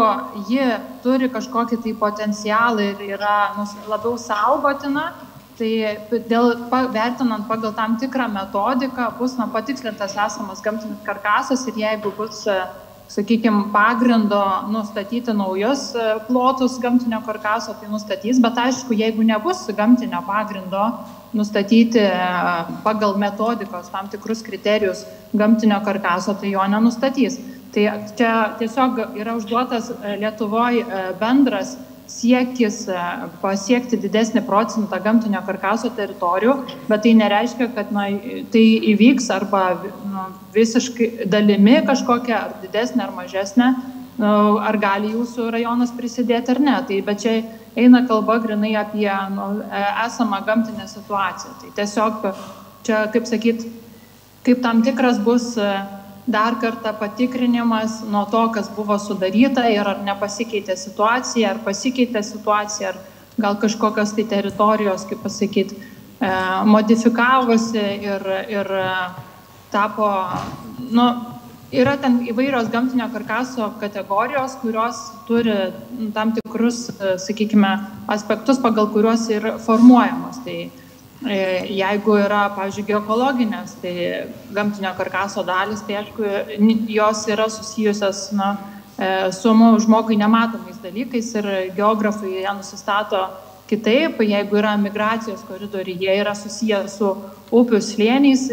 ji turi kažkokį tai potencialą ir yra labiau saugotina, tai vertinant pagal tam tikrą metodiką bus patikslintas esamas gamtinis karkasas ir jeigu bus pagrindo nustatyti naujus plotus gamtinio karkaso, tai nustatys, bet aišku, jeigu nebus gamtinio pagrindo nustatyti pagal metodikos tam tikrus kriterijus gamtinio karkaso, tai jo nenustatys. Tai čia tiesiog yra užduotas Lietuvoje bendras siekis pasiekti didesnį procentą gamtinio karkaso teritorijų, bet tai nereiškia, kad tai įvyks arba visiškai dalimi kažkokia, ar didesnė, ar mažesnė, ar gali jūsų rajonas prisidėti ar ne. Tai, bet čia eina kalba grinai apie esamą gamtinę situaciją. Tai tiesiog čia, kaip tam tikras bus dar kartą patikrinimas nuo to, kas buvo sudaryta ir ar nepasikeitė situacija, ar pasikeitė situacija, ar gal kažkokios tai teritorijos, modifikavosi ir tapo, yra ten įvairios gamtinio karkaso kategorijos, kurios turi tam tikrus, aspektus, pagal kuriuos ir formuojamos. Tai jeigu yra, pavyzdžiui, geokologinės, tai gamtinio karkaso dalis, tai aišku, jos yra susijusios su žmogui nematomais dalykais ir geografai jie nusistato kitaip. Jeigu yra migracijos koridoriai, jie yra susiję su upių slėniais,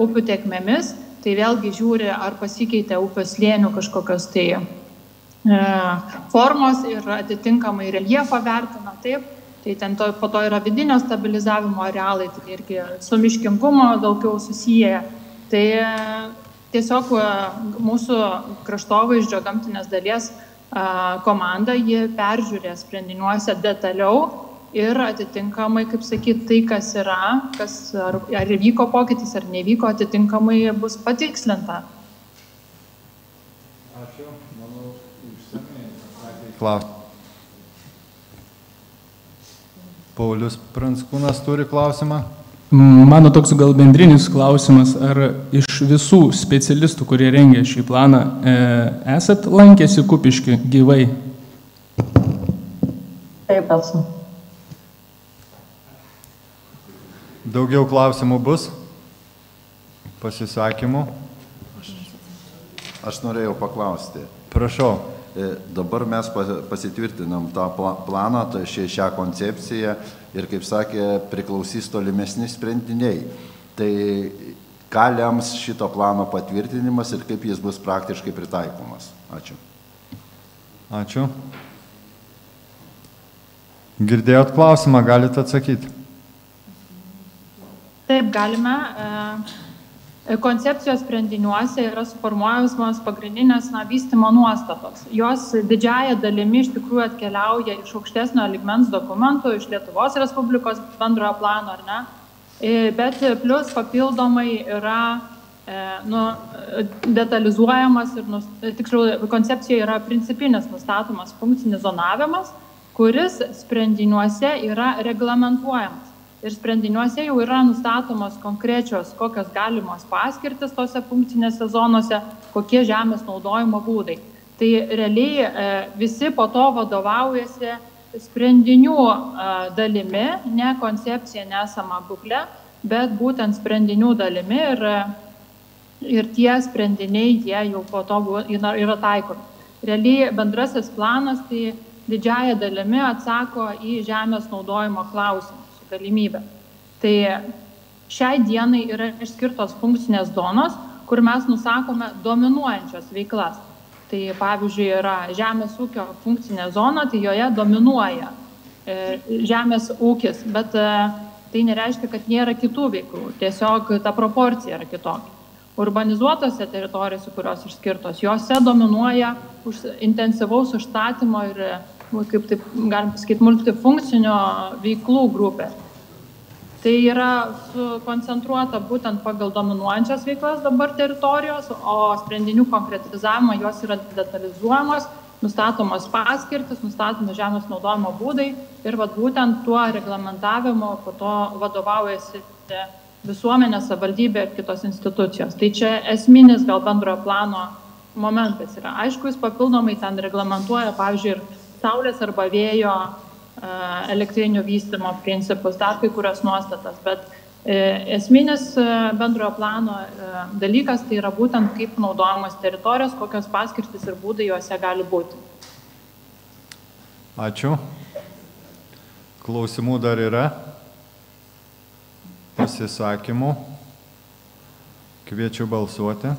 upių tekmėmis, tai vėlgi žiūri, ar pasikeitė upių slėnių kažkokios tai formos ir atitinkamai reljefą vertina taip. Tai ten po to yra vidinio stabilizavimo arealai, tai irgi su miškingumo daugiau susiję. Tai tiesiog mūsų kraštovaizdžio gamtinės dalies komanda, ji peržiūrė sprendiniuose detaliau ir atitinkamai, tai, kas yra, ar įvyko pokytis, ar nevyko, atitinkamai bus patikslinta. Ačiū. Manau, išsamiai atsakė į klausimą. Paulius Pranckūnas turi klausimą. Mano toks gal bendrinis klausimas, ar iš visų specialistų, kurie rengia šį planą, esat lankėsi Kupišky gyvai? Taip, esu. Daugiau klausimų bus? Pasisakymų? Aš norėjau paklausti. Prašau. Dabar mes pasitvirtinam tą planą, šią koncepciją ir, kaip sakė, priklausys tolimesni sprendiniai. Tai ką lems šito plano patvirtinimas ir kaip jis bus praktiškai pritaikomas? Ačiū. Ačiū. Girdėjot klausimą, galite atsakyti. Taip, galime. Koncepcijos sprendiniuose yra suformuojamos pagrindinės vystymo nuostatos. Jos didžiąja dalimi iš tikrųjų atkeliauja iš aukštesnio lygmens dokumentų, iš Lietuvos Respublikos bendrojo plano, ar ne? Bet plus papildomai yra detalizuojamas ir, tiksliau, koncepcijoje yra principinis nustatomas funkcinis zonavimas, kuris sprendiniuose yra reglamentuojamas. Ir sprendiniuose jau yra nustatomos konkrečios, kokios galimos paskirtis tose funkcinėse zonose, kokie žemės naudojimo būdai. Tai realiai visi po to vadovaujasi sprendinių dalimi, ne koncepcija, nesama būklė, bet būtent sprendinių dalimi ir tie sprendiniai, jie jau po to yra taikomi. Realiai bendrasis planas tai didžiąją dalimi atsako į žemės naudojimo klausimus galimybę. Tai šiai dienai yra išskirtos funkcinės zonos, kur mes nusakome dominuojančios veiklas. Tai pavyzdžiui yra žemės ūkio funkcinė zona, tai joje dominuoja žemės ūkis, bet tai nereiškia, kad nėra kitų veiklų, tiesiog ta proporcija yra kitokia. Urbanizuotose teritorijose, kurios išskirtos, jose dominuoja intensyvaus užstatymo ir, kaip taip galim pasakyti, multifunkcinio veiklų grupė. Tai yra sukoncentruota būtent pagal dominuojančias veiklas dabar teritorijos, o sprendinių konkretizavimo jos yra detalizuojamos, nustatomos paskirtis, nustatomi žemės naudojimo būdai ir būtent tuo reglamentavimu po to vadovaujasi visuomenė, savivaldybė ir kitos institucijos. Tai čia esminis gal bendrojo plano momentas yra. Aišku, jis papildomai ten reglamentuoja, pavyzdžiui, ir saulės arba vėjo elektrinių vystymo principus, dar kai kurios nuostatas, bet esminis bendrojo plano dalykas tai yra būtent kaip naudojamos teritorijos, kokios paskirtis ir būdai juose gali būti. Ačiū. Klausimų dar yra? Pasisakymų. Kviečiu balsuoti.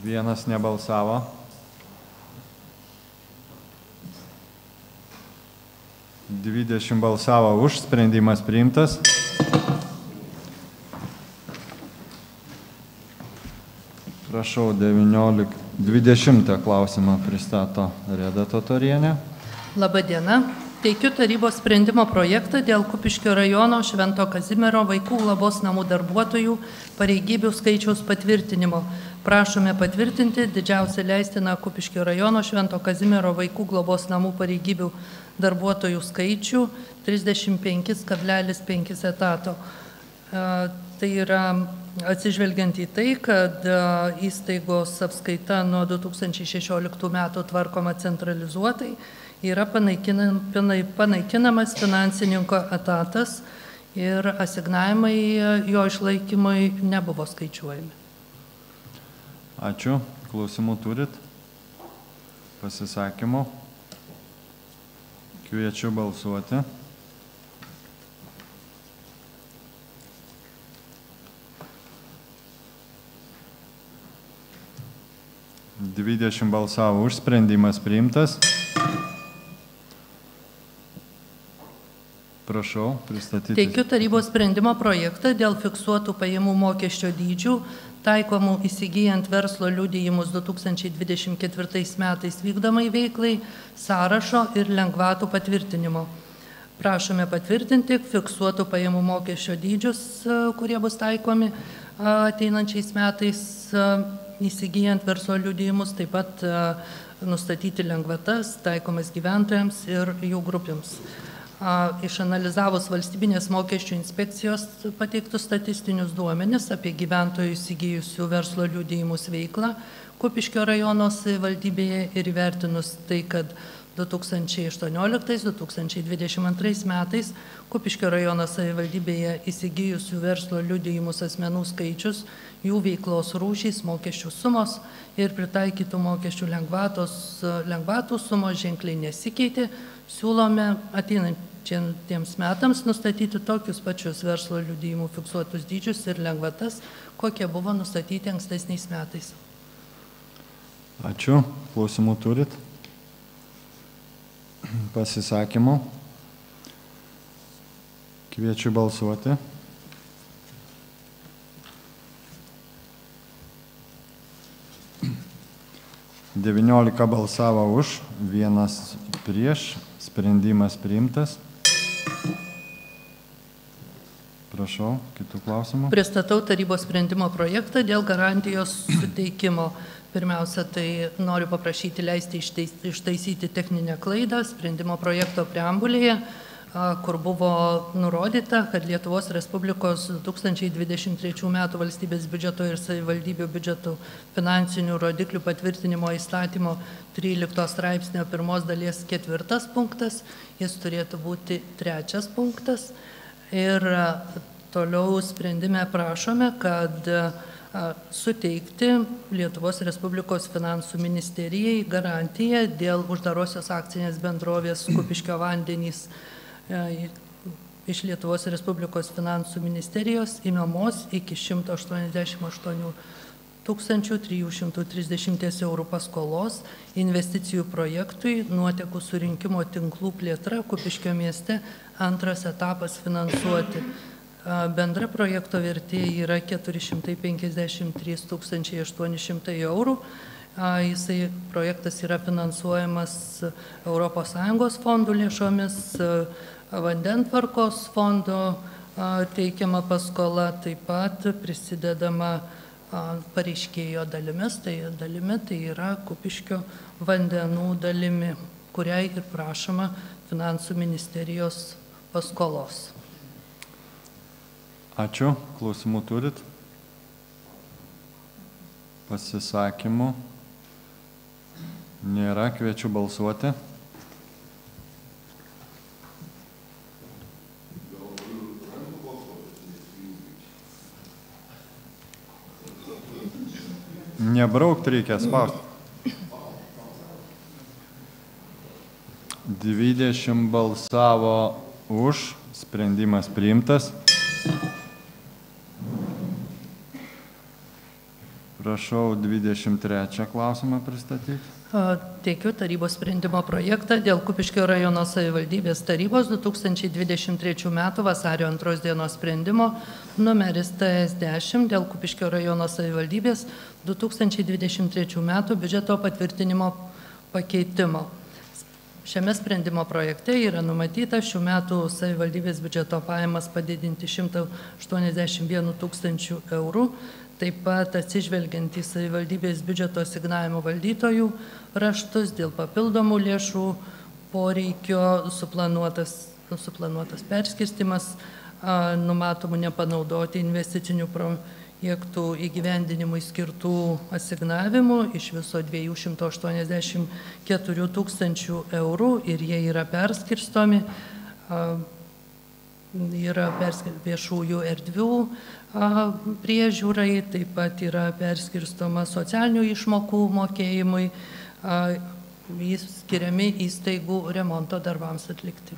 Vienas nebalsavo. Dvidešimt balsavo už, sprendimas priimtas. Prašau, 20 klausimą pristato Reda Totorienė. Labadiena. Teikiu tarybos sprendimo projektą dėl Kupiškio rajono Švento Kazimiero vaikų globos namų darbuotojų pareigybių skaičiaus patvirtinimo. Prašome patvirtinti didžiausią leistiną Kupiškio rajono Švento Kazimiero vaikų globos namų pareigybių darbuotojų skaičių 35,5 etato. Tai yra atsižvelgiant į tai, kad įstaigos apskaita nuo 2016 metų tvarkoma centralizuotai, yra panaikinamas finansininko etatas ir asignavimai jo išlaikymui nebuvo skaičiuojami. Ačiū. Klausimų turit? Pasisakymų? Kviečiu balsuoti. Dvidešimt balsavo už, sprendimas priimtas. Prašau, pristatyti. Teikiu tarybos sprendimo projektą dėl fiksuotų pajamų mokesčio dydžių, taikomų įsigijant verslo liudijimus 2024 metais vykdomai veiklai, sąrašo ir lengvatų patvirtinimo. Prašome patvirtinti fiksuotų pajamų mokesčio dydžius, kurie bus taikomi ateinančiais metais įsigijant verslo liudijimus, taip pat nustatyti lengvatas taikomas gyventojams ir jų grupėms. Išanalizavus valstybinės mokesčių inspekcijos pateiktus statistinius duomenis apie gyventojų įsigijusių verslo liudijimus veiklą Kupiškio rajono savivaldybėje ir įvertinus tai, kad 2018-2022 metais Kupiškio rajono savivaldybėje įsigijusių verslo liudijimus asmenų skaičius, jų veiklos rūšys, mokesčių sumos ir pritaikytų mokesčių lengvatų sumos ženkliai nesikeitė, siūlome ateinantiems metams nustatyti tokius pačius verslo liudijimų fiksuotus dydžius ir lengvatas, kokie buvo nustatyti ankstesniais metais. Ačiū. Klausimų turit? Pasisakymų. Kviečiu balsuoti. Devyniolika balsavo už, vienas prieš, sprendimas priimtas. Prašau, kitų klausimų. Pristatau tarybos sprendimo projektą dėl garantijos suteikimo. Pirmiausia, tai noriu paprašyti leisti ištaisyti techninę klaidą sprendimo projekto preambulėje, kur buvo nurodyta, kad Lietuvos Respublikos 2023 m. valstybės biudžeto ir savivaldybių biudžetų finansinių rodiklių patvirtinimo įstatymo 13 straipsnio 1 dalies 4 punktas, jis turėtų būti 3 punktas. Ir toliau sprendime prašome, kad suteikti Lietuvos Respublikos finansų ministerijai garantiją dėl uždarosios akcinės bendrovės Kupiškio vandenys iš Lietuvos Respublikos finansų ministerijos imamos iki 188 330 eurų paskolos investicijų projektui nuotekų surinkimo tinklų plėtra Kupiškio mieste antras etapas finansuoti. Bendra projekto vertė yra 453 800 eurų. Projektas yra finansuojamas ES fondų lėšomis, vandentvarkos fondo teikiama paskola, taip pat prisidedama pareiškėjo dalimis, tai yra Kupiškio vandenų dalimi, kuriai ir prašoma finansų ministerijos paskolos. Ačiū. Klausimų turit? Pasisakymų? Nėra. Kviečiu balsuoti. Nebraukt reikia, spausti. 20 balsavo už, sprendimas priimtas. Prašau 23 klausimą pristatyti. Teikiu tarybos sprendimo projektą dėl Kupiškio rajono savivaldybės tarybos 2023 m. vasario 2 dienos sprendimo numeris TS10 dėl Kupiškio rajono savivaldybės 2023 m. biudžeto patvirtinimo pakeitimo. Šiame sprendimo projekte yra numatyta šių metų savivaldybės biudžeto pajamas padidinti 181 000 eurų. Taip pat atsižvelgiant į savivaldybės biudžeto asignavimo valdytojų raštus dėl papildomų lėšų poreikio suplanuotas perskirstimas, numatomų nepanaudoti investicinių projektų įgyvendinimui skirtų asignavimų iš viso 284 000 eurų ir jie yra perskirstomi. Yra viešųjų erdvių priežiūrai, taip pat yra perskirstoma socialinių išmokų mokėjimui, skiriami įstaigų remonto darbams atlikti.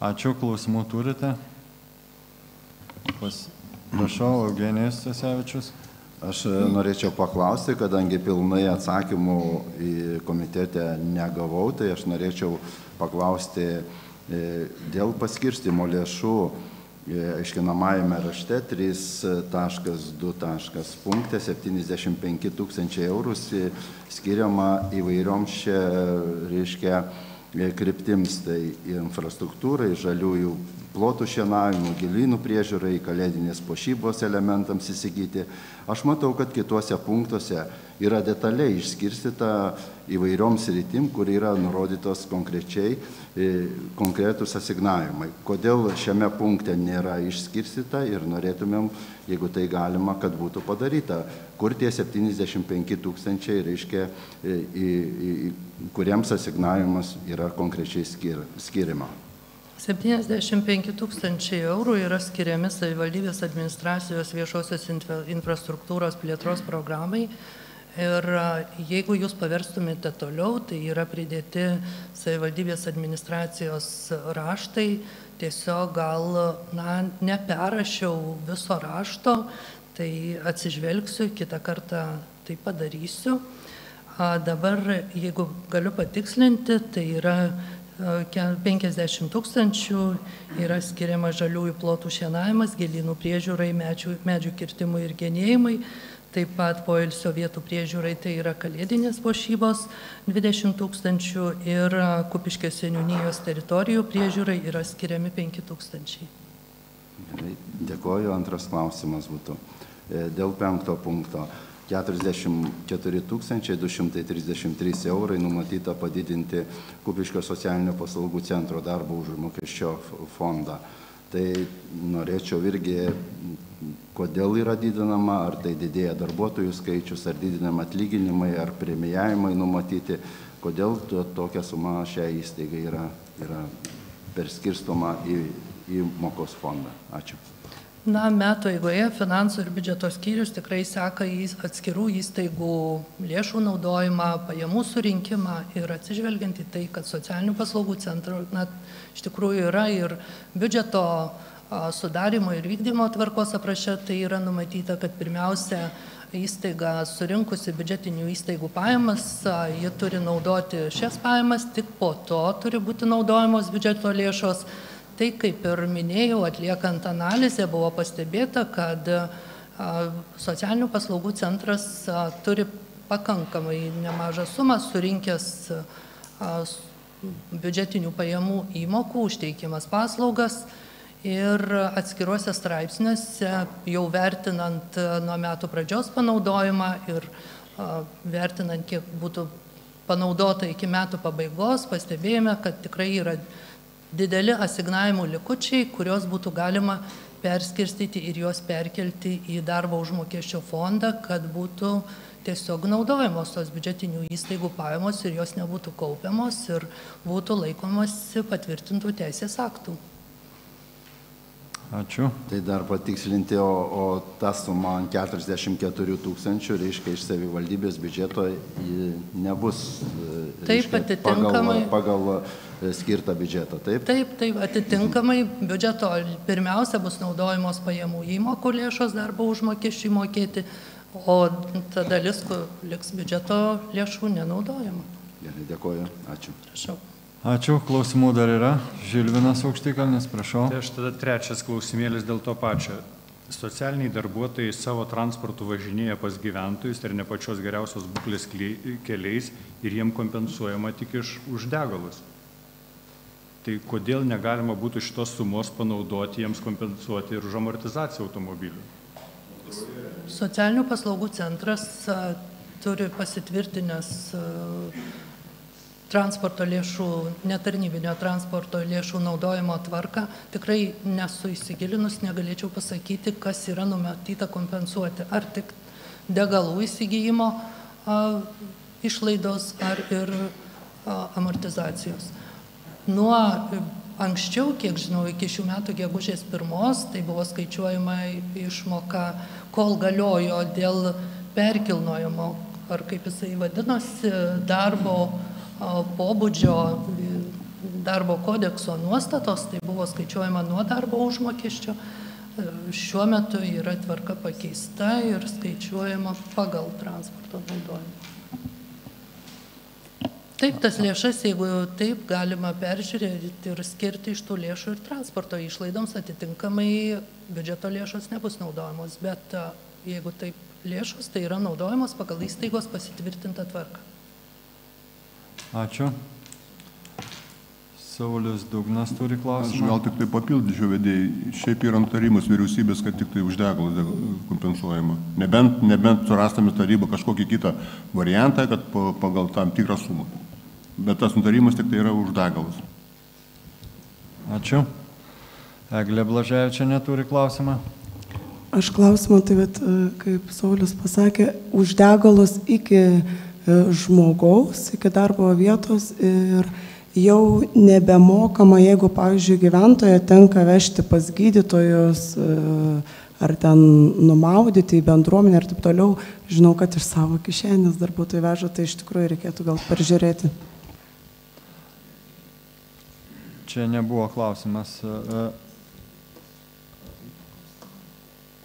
Ačiū, klausimų turite. Prašau, Eugenijus Stasevičius. Aš norėčiau paklausti, kadangi pilnai atsakymų į komitete negavau, tai aš norėčiau paklausti dėl paskirstimo lėšų aiškinamajame rašte 3.2. punkte 75 000 eurų skiriama įvairioms čia, reiškia, kryptims, tai infrastruktūrai, žaliųjų plotų šienavimų, gėlynų priežiūrai, kalėdinės puošybos elementams įsigyti. Aš matau, kad kituose punktuose yra detaliai išskirstyta įvairioms sritim, kur yra nurodytos konkrečiai konkretus asignavimai. Kodėl šiame punkte nėra išskirstyta ir norėtumėm, jeigu tai galima, kad būtų padaryta. Kur tie 75 000, reiškia, kuriems asignavimas yra konkrečiai skiriama. 75 000 eurų yra skiriami savivaldybės administracijos viešosios infrastruktūros plėtros programai. Ir jeigu jūs paverstumėte toliau, tai yra pridėti savivaldybės administracijos raštai. Tiesiog gal neperrašiau viso rašto, tai atsižvelgsiu, kitą kartą tai padarysiu. Dabar, jeigu galiu patikslinti, tai yra 50 000 yra skiriama žaliųjų plotų šienavimas, gėlynų priežiūrai, medžių kirtimui ir genėjimai. Taip pat poilsio vietų priežiūrai tai yra kalėdinės puošybos 20 000 ir Kupiškio seniūnijos teritorijų priežiūrai yra skiriami 5 000. Dėkoju. Antras klausimas būtų. Dėl 5 punkto 44 233 eurai numatyta padidinti Kupiškio socialinio paslaugų centro darbo užmokesčio fondą. Tai norėčiau irgi, kodėl yra didinama, ar tai didėja darbuotojų skaičius, ar didinama atlyginimai, ar premijavimai numatyti, kodėl tokia suma šiai įstaigai yra perskirstoma į mokos fondą. Ačiū. Na, metų eigoje finansų ir biudžeto skyrius tikrai seka į atskirų įstaigų lėšų naudojimą, pajamų surinkimą ir atsižvelgiant į tai, kad socialinių paslaugų centro iš tikrųjų yra ir biudžeto sudarimo ir vykdymo tvarkos apraše, tai yra numatyta, kad pirmiausia įstaiga surinkusi biudžetinių įstaigų pajamas, ji turi naudoti šias pajamas, tik po to turi būti naudojamos biudžeto lėšos. Tai, kaip ir minėjau, atliekant analizę buvo pastebėta, kad socialinių paslaugų centras turi pakankamai nemažą sumą surinkęs biudžetinių pajamų įmokų už teikiamas paslaugas ir atskiruose straipsniuose, jau vertinant nuo metų pradžios panaudojimą ir vertinant, kiek būtų panaudota iki metų pabaigos, pastebėjome, kad tikrai yra dideli asignavimų likučiai, kurios būtų galima perskirstyti ir juos perkelti į darbo užmokesčio fondą, kad būtų tiesiog naudojamos tos biudžetinių įstaigų pajamos ir jos nebūtų kaupiamos ir būtų laikomasi patvirtintų teisės aktų. Ačiū. Tai dar patikslinti, o ta suma 44 000, reiškia, iš savivaldybės biudžeto nebus pagal skirtą biudžetą, taip? Taip, atitinkamai biudžeto pirmiausia bus naudojamos pajamų įmokų lėšos darbo užmokesčiui mokėti, o ta dalis, kur liks biudžeto lėšų nenaudojama. Gerai, dėkoju. Ačiū. Prašau. Ačiū. Klausimų dar yra. Žilvinas Aukštikalnis, prašau. Tai aš tada trečias klausimėlis dėl to pačio. Socialiniai darbuotojai savo transportu važinėja pas gyventojus ir ne pačios geriausios būklės keliais ir jiem kompensuojama tik už degalus. Tai kodėl negalima būtų šitos sumos panaudoti jiems kompensuoti ir už amortizaciją automobilių? Socialinių paslaugų centras turi pasitvirtinęs transporto lėšų, netarnybinio transporto lėšų naudojimo tvarką. Tikrai nesu įsigilinus, negalėčiau pasakyti, kas yra numatyta kompensuoti. Ar tik degalų įsigijimo išlaidos, ar ir amortizacijos. Nuo anksčiau, kiek žinau, iki šių metų gegužės 1, tai buvo skaičiuojama išmoka, kol galiojo dėl perkilnojimo, ar kaip jisai vadinosi, darbo pobūdžio darbo kodekso nuostatos, tai buvo skaičiuojama nuo darbo užmokesčio. Šiuo metu yra tvarka pakeista ir skaičiuojama pagal transporto naudojimą. Taip, tas lėšas, jeigu taip, galima peržiūrėti ir skirti iš tų lėšų ir transporto išlaidoms, atitinkamai biudžeto lėšos nebus naudojamos, bet jeigu taip lėšos, tai yra naudojamos pagal įstaigos pasitvirtintą tvarką. Ačiū. Saulius Dugnas turi klausimą. Aš gal tik tai papildyčiau vedėjai. Šiaip yra nutarimas vyriausybės, kad tik tai už degalus kompensuojama. Nebent surastame tarybą kažkokį kitą variantą, kad pagal tam tikrą sumą. Bet tas nutarimas tik tai yra už degalus. Ačiū. Eglė Blaževičienė turi klausimą. Aš klausimą, tai kaip Saulius pasakė, už degalus iki žmogaus, iki darbo vietos ir jau nebemokama, jeigu, pavyzdžiui, gyventoje tenka vežti pas gydytojus ar ten numaudyti į bendruomenę ir taip toliau. Žinau, kad iš savo kišenės darbuotojai veža, tai iš tikrųjų reikėtų gal peržiūrėti. Čia nebuvo klausimas.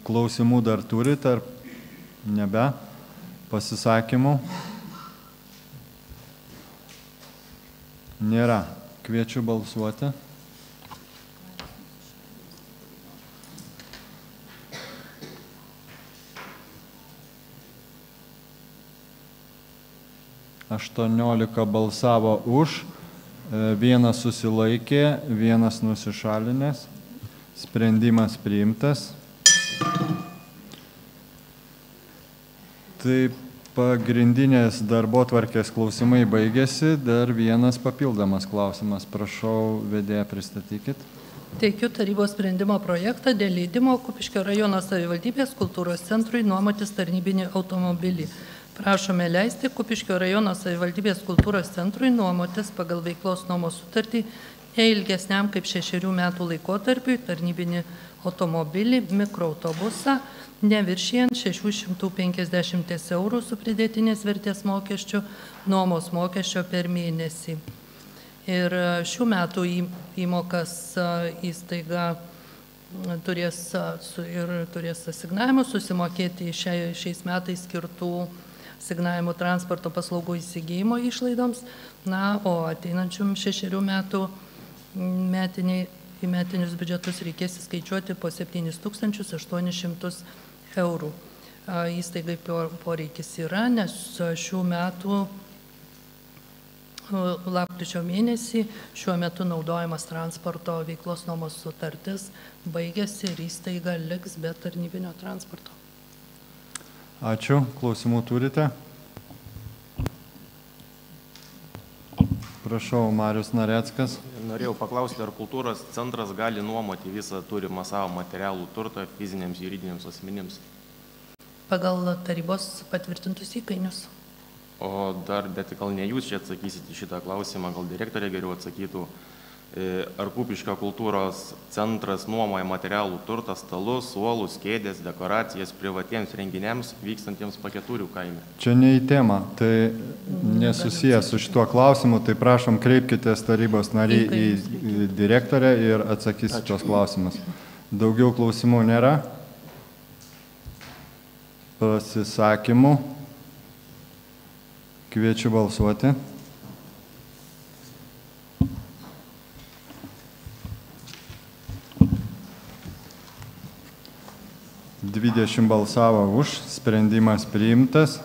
Klausimų dar turit, ar nebe? Pasisakymų? Nėra. Kviečiu balsuoti. Aštuoniolika balsavo už, vienas susilaikė, vienas nusišalinęs. Sprendimas priimtas. Tai pagrindinės darbotvarkės klausimai baigėsi. Dar vienas papildomas klausimas. Prašau, vedėją pristatykit. Teikiu tarybos sprendimo projektą dėl leidimo Kupiškio rajono savivaldybės kultūros centrui nuomotis tarnybinį automobilį. Prašome leisti Kupiškio rajono savivaldybės kultūros centrui nuomotis pagal veiklos nuomos sutartį ilgesniam kaip 6 metų laikotarpiui tarnybinį automobilį, mikroautobusą, neviršijant 650 eurų su pridėtinės vertės mokesčiu nuomos mokesčio per mėnesį. Ir šių metų įmokas įstaiga turės asignavimus susimokėti šiais metais skirtų asignavimų transporto paslaugų įsigijimo išlaidoms, o ateinančių 6 metų į metinius biudžetus reikės įskaičiuoti po 7800 eurų. Įstaigai poreikis yra, nes šių metų lapkričio mėnesį šiuo metu naudojamas transporto veiklos nuomos sutartis baigėsi ir įstaiga liks be tarnybinio transporto. Ačiū. Klausimų turite? Prašau, Marius Nareckas. Norėjau paklausti, ar kultūros centras gali nuomoti visą turimą savo materialų turtą fiziniams juridiniams asmenims? Pagal tarybos patvirtintus įkainius. O dar, bet gal ne jūs čia atsakysite šitą klausimą, gal direktorė geriau atsakytų, ar Kupiškio kultūros centras nuomoja materialų turtą, stalus, suolus, kėdės, dekoracijas privatiems renginiams vykstantiems Paketurių kaime? Čia ne į temą, tai nesusijęs su šituo klausimu, tai prašom kreipkitės tarybos nariai į direktorę ir atsakys šios klausimus. Daugiau klausimų nėra? Pasisakymų? Kviečiu balsuoti. Dvidešimt balsavo už, sprendimas priimtas.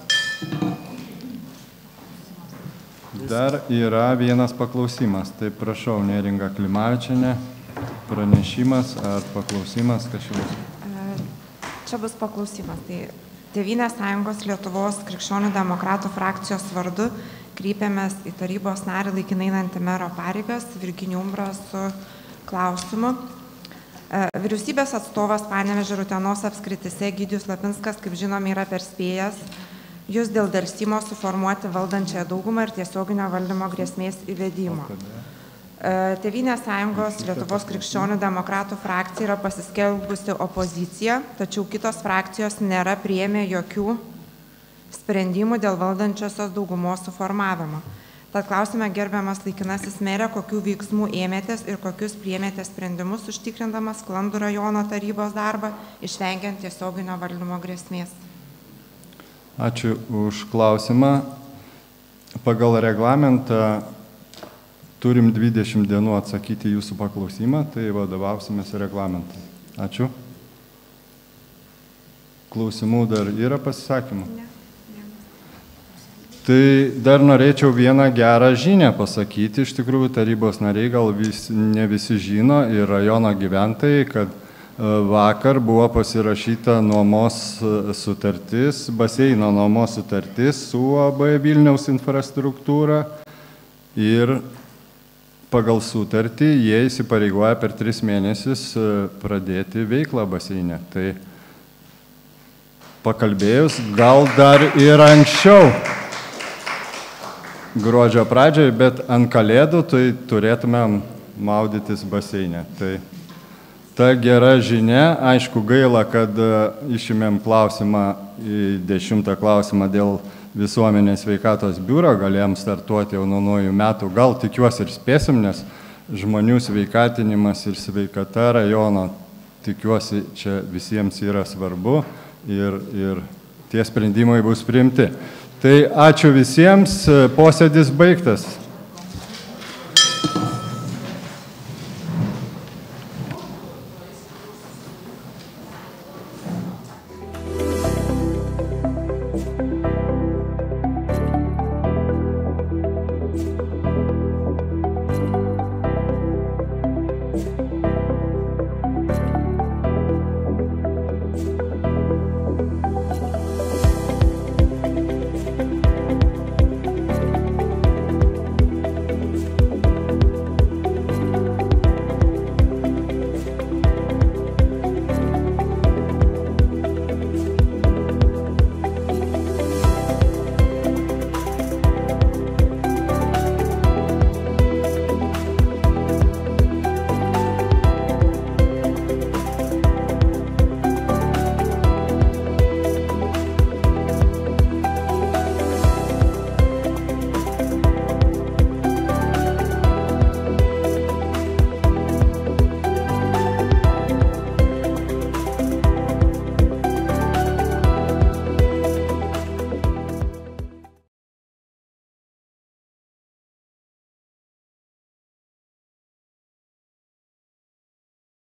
Dar yra vienas paklausimas. Tai prašau, Neringa Klimavičienė, pranešimas ar paklausimas kažkoks? Čia bus paklausimas. Tai Tėvynės sąjungos Lietuvos krikščionių demokratų frakcijos vardu kreipiamės į tarybos narį laikinai einantį mero pareigas Virginijų Umbrą su klausimu. Vyriausybės atstovas Panevėžio ir Utenos apskrityse Egidijus Lapinskas, kaip žinom, yra perspėjęs jūs dėl delsimo suformuoti valdančiąją daugumą ir tiesioginio valdymo grėsmės įvedimo. Tėvynės sąjungos Lietuvos krikščionių demokratų frakcija yra pasiskelbusi opoziciją, tačiau kitos frakcijos nėra priėmę jokių sprendimų dėl valdančiosios daugumos suformavimo. Tad klausime, gerbiamas laikinasis merė, kokių veiksmų ėmėtės ir kokius priėmėte sprendimus užtikrindamas sklandų rajono tarybos darbą, išvengiant tiesioginio valdymo grėsmės. Ačiū už klausimą. Pagal reglamentą turim 20 dienų atsakyti jūsų paklausimą, tai vadovausimės reglamentą. Ačiū. Klausimų dar yra pasisakymų? Ne. Tai dar norėčiau vieną gerą žinią pasakyti. Iš tikrųjų, tarybos nariai gal ne visi žino ir rajono gyventojai, kad vakar buvo pasirašyta nuomos sutartis, baseino nuomos sutartis su UAB Vilniaus infrastruktūra ir pagal sutartį jie įsipareigoja per 3 mėnesius pradėti veiklą baseine. Tai pakalbėjus, gal dar ir anksčiau gruodžio pradžioje, bet ant Kalėdų tai turėtumėm maudytis baseine. Tai ta gera žinia, aišku gaila, kad išimėm klausimą į 10 klausimą dėl visuomenės sveikatos biuro, galėjom startuoti jau nuo naujų metų, gal tikiuosi ir spėsim, nes žmonių sveikatinimas ir sveikata rajono, tikiuosi, čia visiems yra svarbu ir tie sprendimai bus priimti. Tai ačiū visiems, posėdis baigtas.